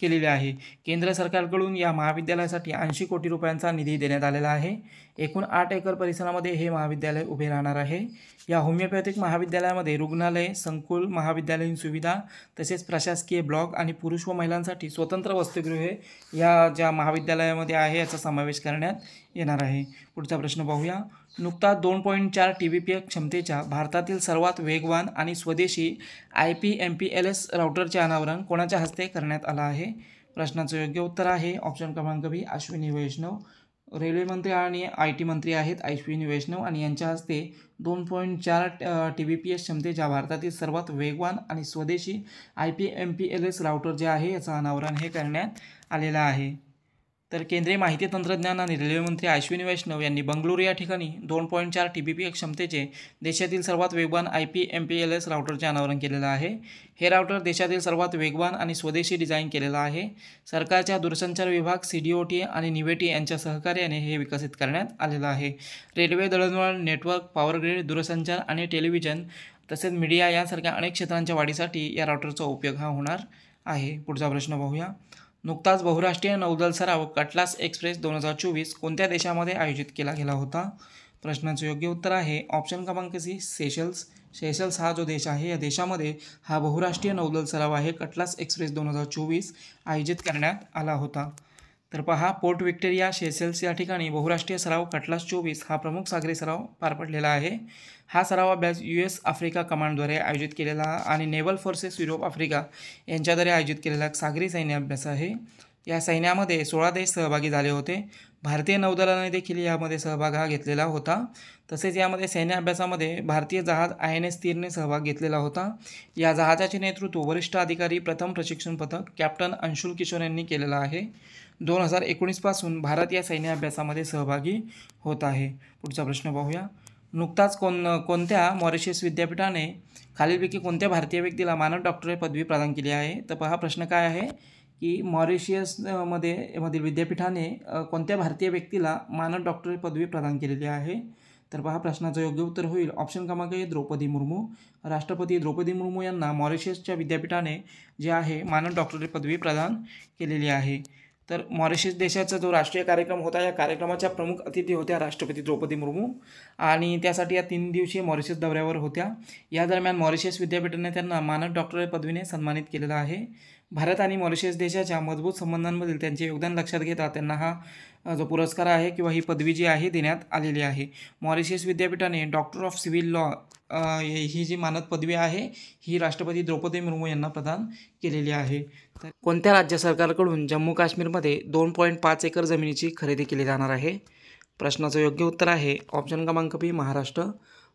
केलेली आहे. केंद्र सरकारकडून या महाविद्यालयासाठी 80 कोटी रुपयांचा निधी देण्यात आलेला आहे. एकूण 8 एकर परिसरामध्ये हे महाविद्यालय उभे राहणार आहे. या होमिओपॅथिक महाविद्यालयामध्ये रुग्णालय, संकुल, महाविद्यालयीन सुविधा तसेच प्रशासकीय ब्लॉक आणि पुरुष व महिलांसाठी स्वतंत्र वसतिगृहे या ज्या महाविद्यालयामध्ये आहे याचा समावेश करण्यात येणार आहे. पुढचा प्रश्न पाहूया. नुकताच 2.4 TBPS क्षमतेच्या भारतातील सर्वात वेगवान आणि स्वदेशी IPMPLS राउटरचे अनावरण कोणाच्या हस्ते करण्यात आलं आहे? प्रश्नाचं योग्य उत्तर आहे ऑप्शन क्रमांक बी, अश्विनी वैष्णव. रेल्वे मंत्री आणि IT मंत्री आहेत अश्विनी वैष्णव आणि यांच्या हस्ते 2.4 TBPS क्षमतेच्या भारतातील सर्वात वेगवान आणि स्वदेशी IPMPLS राउटर जे आहे याचं अनावरण हे करण्यात आलेलं आहे. तर केंद्रीय माहिती तंत्रज्ञान आणि रेल्वे मंत्री अश्विनी वैष्णव यांनी बंगळुरू या ठिकाणी 2.4 TBPS क्षमतेचे देशातील सर्वात वेगवान IPMPLS राउटरचे अनावरण केलेलं आहे. हे राउटर देशातील सर्वात वेगवान आणि स्वदेशी डिझाईन केलेलं आहे. सरकारच्या दूरसंचार विभाग, CDOT आणि निवेटी यांच्या सहकार्याने हे विकसित करण्यात आलेलं आहे. रेल्वे, दळणवळण, नेटवर्क, पॉवर ग्रीड, दूरसंचार आणि टेलिव्हिजन तसेच मीडिया यासारख्या अनेक क्षेत्रांच्या वाढीसाठी या राउटरचा उपयोग हा होणार आहे. पुढचा प्रश्न पाहूया. नुकताच बहुराष्ट्रीय नौदल सराव कटलास एक्सप्रेस 2024 कोणत्या देशामध्ये आयोजित केला गेला होता? प्रश्नाचं योग्य उत्तर आहे ऑप्शन क्रमांक सी, सेशल्स. सेशल्स हा जो देश आहे या देशामध्ये हा बहुराष्ट्रीय नौदल सराव आहे कटलास एक्सप्रेस 2024 आयोजित करण्यात आला होता. तर पहा, पोर्ट विक्टोरिया सेशल्स या ठिकाणी बहुराष्ट्रीय सराव कटलास 24 हा प्रमुख सागरी सराव पार पडलेला आहे. हा सराव अभ्यास US आफ्रिका कमांडद्वारे आयोजित केलेला आणि नेव्हल फोर्सेस युरोप आफ्रिका यांच्याद्वारे आयोजित केलेला सागरी सैन्य अभ्यास आहे. या सैन्यामध्ये 16 देश सहभागी झाले होते. भारतीय नौदलाने देखील यामध्ये सहभाग हा घेतलेला होता. तसेच यामध्ये सैन्य अभ्यासामध्ये भारतीय जहाज INS तीरने सहभाग घेतलेला होता. या जहाजाचे नेतृत्व वरिष्ठ अधिकारी प्रथम प्रशिक्षण पथक कॅप्टन अंशुल किशोर यांनी केलेलं आहे. 2019 पासून भारत या सैन्य अभ्यासामध्ये सहभागी होत आहे. पुढचा प्रश्न पाहूया. नुकताच कोणत्या मॉरिशस विद्यापीठाने खालीलपैकी कोणत्या भारतीय व्यक्तीला मानद डॉक्टरेट पदवी प्रदान केली आहे? तर पहा, प्रश्न काय आहे की मॉरिशसमधील विद्यापीठाने कोणत्या भारतीय व्यक्तीला मानद डॉक्टरेट पदवी प्रदान केलेली आहे? तर पहा, प्रश्नाचं योग्य उत्तर होईल ऑप्शन क्रमांक ए, द्रौपदी मुर्मू. राष्ट्रपती द्रौपदी मुर्मू यांना मॉरिशसच्या विद्यापीठाने जे आहे मानद डॉक्टरेट पदवी प्रदान केलेली आहे. तर मॉरिशस देशाचा जो राष्ट्रीय कार्यक्रम होता या कार्यक्रमाच्या प्रमुख अतिथी होत्या राष्ट्रपती द्रौपदी मुर्मू आणि त्यासाठी या 3 दिवसीय मॉरिशस दौऱ्यावर होत्या. या दरम्यान मॉरिशस विद्यापीठाने त्यांना मानद डॉक्टरेट पदवीने सन्मानित केलेलं आहे. भारत आणि मॉरिशस देशाच्या मजबूत संबंधांमधील त्यांचे योगदान लक्षात घेता त्यांना हा जो पुरस्कार आहे किंवा ही पदवी जी आहे देण्यात आलेली आहे. मॉरिशस विद्यापीठाने डॉक्टर ऑफ सिव्हिल लॉ ही जी मानद पदवी आहे ही राष्ट्रपती द्रौपदी मुर्मू यांना प्रदान केलेली आहे. तर कोणत्या राज्य सरकारकडून जम्मू काश्मीरमध्ये 2.5 एकर जमिनीची खरेदी केली जाणार आहे? प्रश्नाचं योग्य उत्तर आहे ऑप्शन क्रमांक बी, महाराष्ट्र.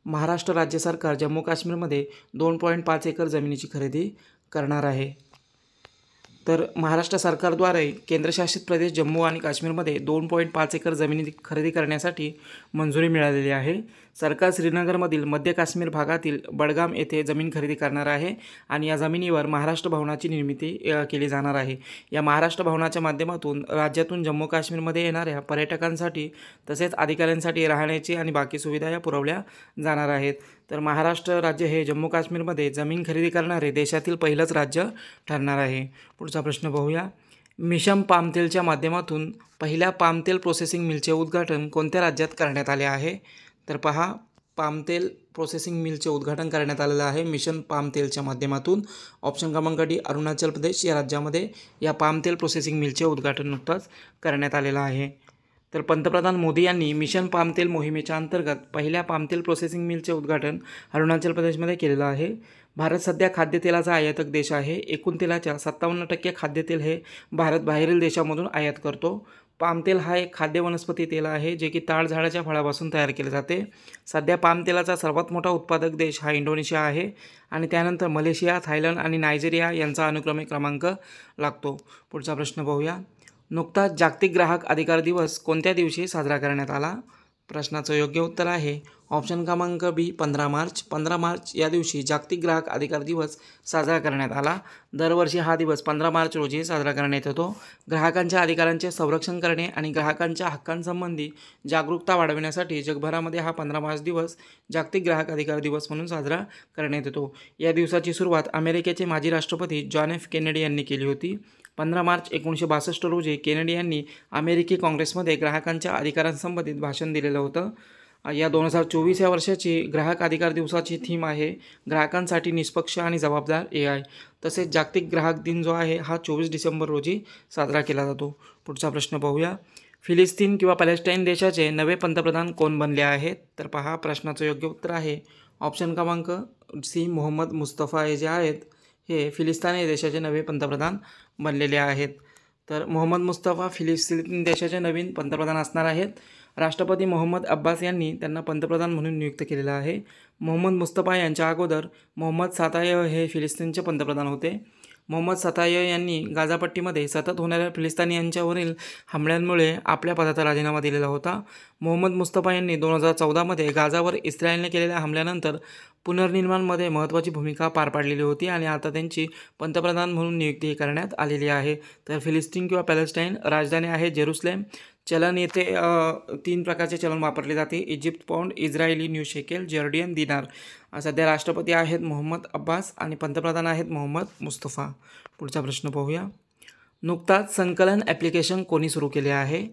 महाराष्ट्र राज्य सरकार जम्मू काश्मीरमध्ये 2.5 एकर जमिनीची खरेदी करणार आहे. तर महाराष्ट्र सरकारद्वारे केंद्रशासित प्रदेश जम्मू आणि काश्मीरमध्ये 2.5 एकर जमिनी खरेदी करण्यासाठी मंजुरी मिळालेली आहे. सरकार श्रीनगरमधील मध्य काश्मीर भागातील बडगाम येथे जमीन खरेदी करणार आहे आणि या जमिनीवर महाराष्ट्र भवनाची निर्मिती केली जाणार आहे. या महाराष्ट्र भवनाच्या माध्यमातून राज्यातून जम्मू काश्मीरमध्ये येणाऱ्या पर्यटकांसाठी तसेच अधिकाऱ्यांसाठी राहण्याची आणि बाकी सुविधा या पुरवल्या जाणार आहेत. तर महाराष्ट्र राज्य हे जम्मू काश्मीरमध्ये जमीन खरेदी करणारे देशातील पहिलंच राज्य ठरणार आहे. पुढचा प्रश्न पाहूया. मिशन पामतेलच्या माध्यमातून पहिल्या पामतेल प्रोसेसिंग मिलचे उद्घाटन कोणत्या राज्यात करण्यात आले आहे? तर पहा, पामतेल प्रोसेसिंग मिलचे उद्घाटन करण्यात आलेलं आहे मिशन पामतेलच्या माध्यमातून. ऑप्शन क्रमांक डी अरुणाचल प्रदेश या राज्यामध्ये या पामतेल प्रोसेसिंग मिलचे उद्घाटन नुकतंच करण्यात आलेलं आहे. तर पंतप्रधान मोदी यांनी मिशन पामतेल मोहिमेच्या अंतर्गत पहिल्या पामतेल प्रोसेसिंग मिलचे उद्घाटन अरुणाचल प्रदेशमध्ये केलेलं आहे. भारत सध्या खाद्यतेलाचा आयातक देश आहे. एकूण तेलाच्या 57% खाद्यतेल हे भारत बाहेरील देशामधून आयात करतो. पामतेल हा एक खाद्य वनस्पती तेल आहे जे की ताड झाडाच्या फळापासून तयार केले जाते. सध्या पामतेलाचा सर्वात मोठा उत्पादक देश हा इंडोनेशिया आहे आणि त्यानंतर मलेशिया, थायलंड आणि नायजेरिया यांचा अनुक्रमे क्रमांक लागतो. पुढचा प्रश्न पाहूया. नुकताच जागतिक ग्राहक अधिकार दिवस कोणत्या दिवशी साजरा करण्यात आला? प्रश्नाचं योग्य उत्तर आहे ऑप्शन क्रमांक बी 15 मार्च. 15 मार्च या दिवशी जागतिक ग्राहक अधिकार दिवस साजरा करण्यात आला. दरवर्षी हा दिवस 15 मार्च रोजी साजरा करण्यात येतो. ग्राहकांच्या अधिकारांचे संरक्षण करणे आणि ग्राहकांच्या हक्कांसंबंधी जागरूकता वाढविण्यासाठी जगभरामध्ये हा 15 मार्च दिवस जागतिक ग्राहक अधिकार दिवस म्हणून साजरा करण्यात येतो. या दिवसाची सुरुवात अमेरिकेचे माजी राष्ट्रपती जॉन एफ केनेडी यांनी केली होती. 15 मार्च 1962 रोजी केनेडी यांनी अमेरिकी काँग्रेसमध्ये ग्राहकांच्या अधिकारांसंबंधित भाषण दिलेलं होतं. या 2024 या वर्षाची ग्राहक अधिकार दिवसाची थीम आहे ग्राहकांसाठी निष्पक्ष आणि जबाबदार AI. तसेच जागतिक ग्राहक दिन जो आहे हा 24 डिसेंबर रोजी साजरा केला जातो. पुढचा प्रश्न पाहूया. फिलिस्तीन किंवा पॅलेस्टाईन देशाचे नवे पंतप्रधान कोण बनले आहेत? तर पहा, प्रश्नाचं योग्य उत्तर आहे ऑप्शन क्रमांक सी मोहम्मद मुस्तफा हे जे आहेत हे फिलिस्तीन या देशाचे नवे पंतप्रधान बनलेले आहेत. तर मोहम्मद मुस्तफा फिलिस्तीन देशाचे नवीन पंतप्रधान असणार आहेत. राष्ट्रपती मोहम्मद अब्बास यांनी त्यांना पंतप्रधान म्हणून नियुक्त केलेलं आहे. मोहम्मद मुस्तफा यांच्या अगोदर मोहम्मद साताय हे फिलिस्तीनचे पंतप्रधान होते. मोहम्मद साताय यांनी गाझापट्टीमध्ये सतत होणाऱ्या फिलिस्तीनियांच्यावरील हमल्यांमुळे आपल्या पदाचा राजीनामा दिलेला होता. मोहम्मद मुस्तफा यांनी 2014मध्ये गाझावर इस्रायलने केलेल्या हमल्यानंतर पुनर्निर्माणमध्ये महत्त्वाची भूमिका पार पाडलेली होती आणि आता त्यांची पंतप्रधान म्हणून नियुक्ती करण्यात आलेली आहे. तर फिलिस्तीन किंवा पॅलेस्टाईन राजधानी आहे जेरुसलेम. चलन येथे 3 प्रकारचे चलन वापरले जाते: Egypt pound, Israeli new shekel, Jordanian dinar. सध्या राष्ट्रपती आहेत मोहम्मद अब्बास आणि पंतप्रधान आहेत मोहम्मद मुस्तफा. पुढचा प्रश्न पाहूया. नुकताच संकलन ॲप्लिकेशन कोणी सुरू केले आहे?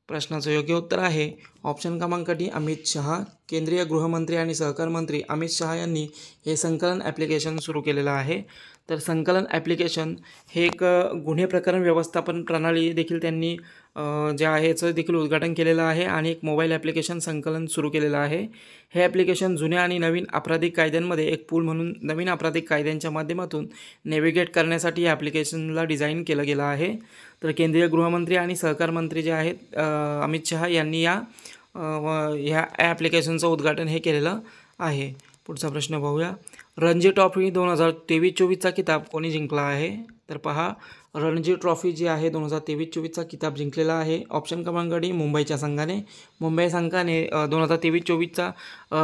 प्रश्नाचं योग्य उत्तर आहे ऑप्शन क्रमांक डी अमित शहा. केंद्रीय गृहमंत्री आणि सहकार मंत्री अमित शहा यांनी हे संकलन ॲप्लिकेशन सुरू केलेलं आहे. तर संकलन ॲप्लिकेशन हे एक गुन्हे प्रकरण व्यवस्थापन प्रणाली देखील त्यांनी जे आहे याचं देखील उद्घाटन केलेलं आहे आणि एक मोबाईल ॲप्लिकेशन संकलन सुरू केलेलं आहे. हे ॲप्लिकेशन जुन्या आणि नवीन आपराधिक कायद्यांमध्ये एक पूल म्हणून नवीन आपराधिक कायद्यांच्या माध्यमातून नेव्हिगेट करण्यासाठी या ॲप्लिकेशनला डिझाईन केलं गेलं आहे. तर केंद्रीय गृहमंत्री आणि सहकार मंत्री जे आहेत अमित शहा यांनी ह्या ॲप्लिकेशनचं उद्घाटन हे केलेलं आहे. पुढचा प्रश्न पाहूया. रणजी ट्रॉफी 2023-24चा किताब कोणी जिंकला आहे? तर पहा, रणजी ट्रॉफी जी आहे 2023-24चा किताब जिंकलेला आहे ऑप्शन क्रमांक डी मुंबईच्या संघाने. मुंबई संघाने 2023-24चा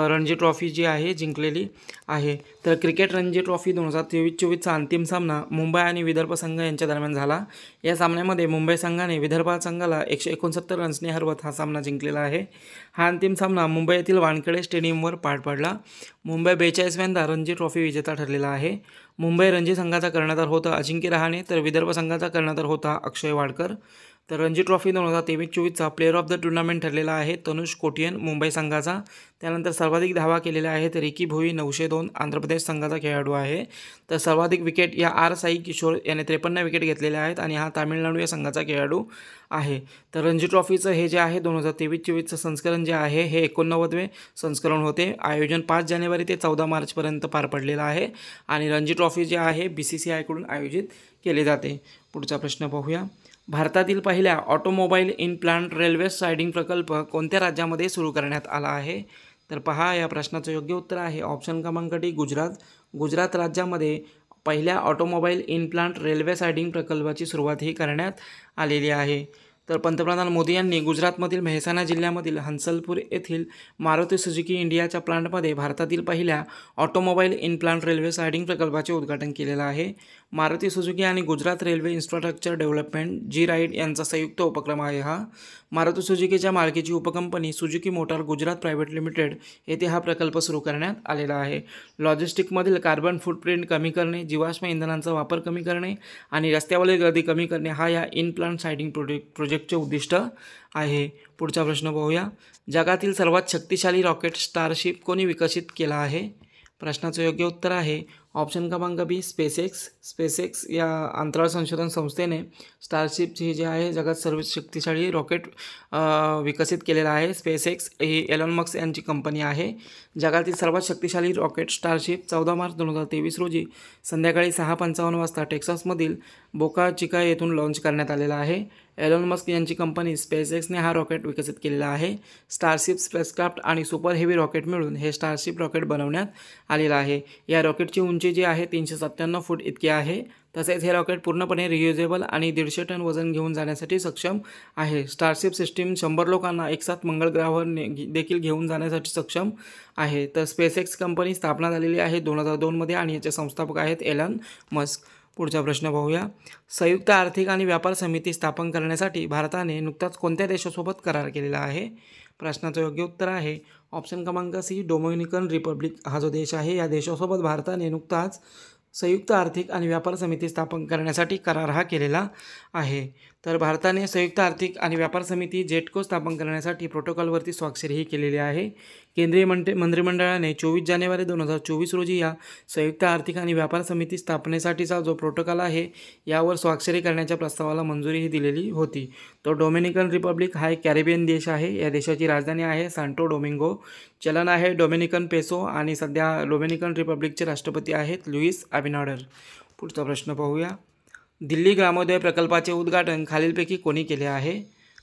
रणजी ट्रॉफी जी आहे जिंकलेली आहे. तर क्रिकेट रणजी ट्रॉफी 2023-24चा अंतिम सामना मुंबई आणि विदर्भ संघ यांच्या दरम्यान झाला. या सामन्यामध्ये मुंबई संघाने विदर्भ संघाला 169 रन्सने हरवत हा सामना जिंकलेला आहे. हा अंतिम सामना मुंबई येथील वानखेडे स्टेडियमवर पार पडला. मुंबई 42व्यांदा रणजी ट्रॉफी विजेता ठरलेला आहे. मुंबई रणजी संघाचा कर्णधार होता अजिंक्य रहाणे, तर विदर्भ संघाचा कर्णधार होता अक्षय वाडकर. तर रणजी ट्रॉफी 2023-24चा प्लेअर ऑफ द टुर्नामेंट ठरलेला आहे तनुष कोटियन मुंबई संघाचा. त्यानंतर सर्वाधिक धावा केलेल्या आहेत रिकी भोई 902 आंध्र प्रदेश संघाचा खेळाडू आहे. तर सर्वाधिक विकेट या आर साई किशोर याने 53 विकेट घेतलेल्या आहेत आणि हा तामिळनाडू या संघाचा खेळाडू आहे. तर रणजी ट्रॉफीचं हे जे आहे 2023-24चं संस्करण जे आहे हे 89वे संस्करण होते. आयोजन 5 जानेवारी ते 14 मार्चपर्यंत पार पडलेलं आहे आणि रणजी ट्रॉफी जे आहे BCCIकडून आयोजित केले जाते. पुढचा प्रश्न पाहूया. भारतातील पहिल्या ऑटोमोबाईल इन प्लांट रेल्वे सायडिंग प्रकल्प कोणत्या राज्यामध्ये सुरू करण्यात आला आहे? तर पहा या प्रश्नाचं योग्य उत्तर आहे ऑप्शन क्रमांक डी गुजरात. गुजरात राज्यामध्ये पहिल्या ऑटोमोबाईल इनप्लांट रेल्वे सायडिंग प्रकल्पाची सुरुवात ही करण्यात आलेली आहे. तर पंतप्रधान मोदी यांनी गुजरातमधील मेहसाणा जिल्ह्यामधील हंसलपूर येथील मारुती सुझुकी इंडियाच्या प्लांटमध्ये भारतातील पहिल्या ऑटोमोबाईल इनप्लांट रेल्वे सायडिंग प्रकल्पाचे उद्घाटन केलेलं आहे. मारुती सुझुकी आणि गुजरात रेल्वे इन्फ्रास्ट्रक्चर डेव्हलपमेंट जी राईड यांचा संयुक्त उपक्रम आहे हा. मारुती सुझुकीच्या मालकीची उपकंपनी Suzuki motor Gujarat private limited येथे हा प्रकल्प सुरू करण्यात आलेला आहे. लॉजिस्टिकमधील कार्बन फूटप्रिंट कमी करणे, जीवाश्म इंधनांचा वापर कमी करणे आणि रस्त्यावरील गर्दी कमी करणे हा या इनप्लांट सायडिंग प्रोजेक्टचे उद्दिष्ट आहे. पुढचा प्रश्न पाहूया. जगातील सर्वात शक्तिशाली रॉकेट स्टारशिप कोणी विकसित केला आहे? प्रश्नाचं योग्य उत्तर आहे ऑप्शन क्रमांक बी स्पेसएक्स. स्पेसएक्स या अंतराळ संशोधन संस्थेने स्टारशिपची जे आहे जगात सर्वात शक्तिशाली रॉकेट विकसित केलेला आहे. स्पेसएक्स ही एलॉन मस्क यांची कंपनी आहे. जगातील सर्वात शक्तिशाली रॉकेट स्टारशिप 14 मार्च 2023 रोजी संध्याकाळी 6:55 वाजता टेक्सासमधील बोका चिका येथून लॉन्च करण्यात आलेला आहे. एलॉन मस्क यांची कंपनी स्पेसएक्सने हा रॉकेट विकसित केलेला आहे. स्टारशिप स्पेसक्राफ्ट आणि सुपर हेवी रॉकेट मिळून हे स्टारशिप रॉकेट बनवण्यात आलेलं आहे. या रॉकेटची उंची जी आहे 397 फूट इतकी आहे. तसेच हे रॉकेट पूर्णपणे रियुजेबल आणि 150 टन वजन घेऊन जाण्यासाठी सक्षम आहे. स्टारशिप सिस्टीम 100 लोकांना एकसाथ मंगळ ग्रहावर देखील घेऊन जाण्यासाठी सक्षम आहे. तर स्पेसएक्स कंपनी स्थापना झालेली आहे 2002 मध्ये आणि याचे संस्थापक आहेत एलन मस्क. पुढचा प्रश्न पाहूया. संयुक्त आर्थिक आणि व्यापार समिती स्थापन करण्यासाठी भारताने नुकताच कोणत्या देशासोबत करार केलेला आहे? प्रश्नाचं योग्य उत्तर आहे ऑप्शन क्रमांक सी डोमिनिकन रिपब्लिक. हा जो देश आहे या देशासोबत भारताने नुकताच संयुक्त आर्थिक आणि व्यापार समिती स्थापन करण्यासाठी करार हा केलेला आहे. तर भारताने संयुक्त आर्थिक आणि व्यापार समिती जेटको स्थापन करण्यासाठी प्रोटोकॉलवरती स्वाक्षरीही केलेली आहे. केंद्रीय मंत्रिमंडळाने 24 जानेवारी 2024 रोजी या संयुक्त आर्थिक आणि व्यापार समिती स्थापनेसाठीचा जो प्रोटोकॉल आहे यावर स्वाक्षरी करण्याच्या प्रस्तावाला मंजुरीही दिलेली होती. तो डोमिनिकन रिपब्लिक हा एक कॅरिबियन देश आहे. या देशाची राजधानी आहे सांटो डोमिंगो. चलन आहे डोमिनिकन पेसो आणि सध्या डोमिनिकन रिपब्लिकचे राष्ट्रपती आहेत लुईस अबिनाडर. पुढचा प्रश्न पाहूया. दिल्ली ग्रामोदय प्रकल्पाचे उद्घाटन खालीलपैकी कोणी केले आहे?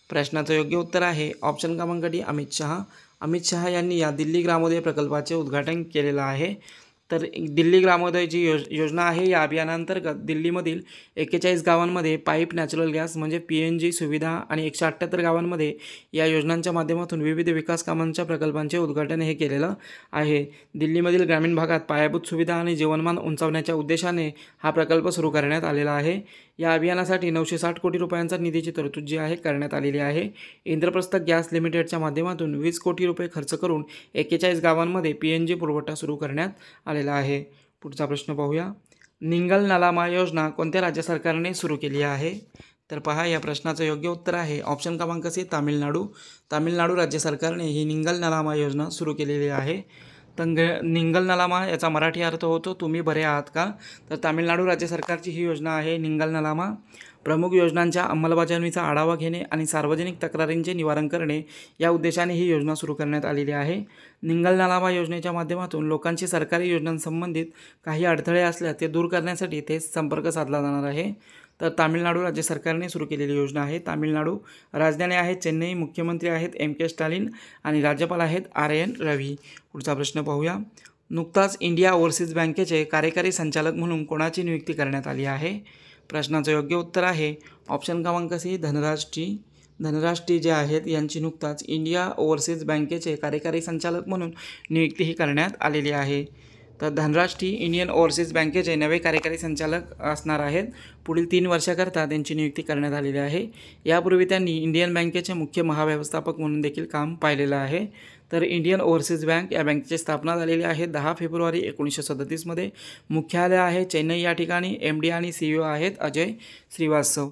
प्रश्नाचं योग्य उत्तर आहे ऑप्शन क्रमांक डी अमित शहा. अमित शहा यांनी या दिल्ली ग्रामोदय प्रकल्पाचे उद्घाटन केलेलं आहे. तर दिल्ली ग्रामोदय जी योजना आहे या अभियानांतर्गत दिल्लीमधील 41 गावांमध्ये पाईप नॅचरल गॅस म्हणजे PNG सुविधा आणि 178 गावांमध्ये या योजनांच्या माध्यमातून विविध विकास कामांच्या प्रकल्पांचे उद्घाटन हे केलेलं आहे. दिल्लीमधील ग्रामीण भागात पायाभूत सुविधा आणि जीवनमान उंचावण्याच्या उद्देशाने हा प्रकल्प सुरू करण्यात आलेला आहे. या अभियानासाठी 960 कोटी रुपयांचा निधीची तरतूद जी आहे करण्यात आलेली आहे. इंद्रप्रस्थ गॅस लिमिटेडच्या माध्यमातून 20 कोटी रुपये खर्च करून 41 गावांमध्ये PNG पुरवठा सुरू करण्यात आलेला आहे. पुढचा प्रश्न पाहूया. निंगल नालामा योजना कोणत्या राज्य सरकारने सुरू केली आहे? तर पहा या प्रश्नाचं योग्य उत्तर आहे ऑप्शन क्रमांक सी तामिळनाडू. तामिळनाडू राज्य सरकारने ही निंगल नालामा योजना सुरू केलेली आहे. निंगल नालामा याचा मराठी अर्थ होतो तुम्ही बरे आहात का? तर तामिळनाडू राज्य सरकारची ही योजना आहे निंगल नालामा. प्रमुख योजनांच्या अंमलबजावणीचा आढावा घेणे आणि सार्वजनिक तक्रारींचे निवारण करणे या उद्देशाने ही योजना सुरू करण्यात आलेली आहे. निंगल नालामा योजनेच्या माध्यमातून लोकांची सरकारी योजनांसंबंधित काही अडथळे असल्यास ते दूर करण्यासाठी ते संपर्क साधला जाणार आहे. तर तामिळनाडू राज्य सरकारने सुरू केलेली योजना आहे. तामिळनाडू राजधानी आहे चेन्नई. मुख्यमंत्री आहेत MK स्टॅलिन आणि राज्यपाल आहेत RN रवी. पुढचा प्रश्न पाहूया. नुकताच इंडिया ओव्हरसीज बँकेचे कार्यकारी संचालक म्हणून कोणाची नियुक्ती करण्यात आली आहे? प्रश्नाचं योग्य उत्तर आहे ऑप्शन क्रमांक C Dhanraj T. Dhanraj T जे आहेत यांची नुकताच इंडिया ओव्हरसीज बँकेचे कार्यकारी संचालक म्हणून नियुक्तीही करण्यात आलेली आहे. तर धनराज टी इंडियन ओव्हरसीज बँकेचे नवे कार्यकारी संचालक असणार आहेत. पुढील 3 वर्षाकरता त्यांची नियुक्ती करण्यात आलेली आहे. यापूर्वी त्यांनी इंडियन बँकेचे मुख्य महाव्यवस्थापक म्हणून देखील काम पाहिलेलं आहे. तर इंडियन ओव्हरसीज बँक या बँकेची स्थापना झालेली आहे 10 फेब्रुवारी 1937 मध्ये. मुख्यालय आहे चेन्नई या ठिकाणी. MD आणि CEO आहेत अजय श्रीवास्तव.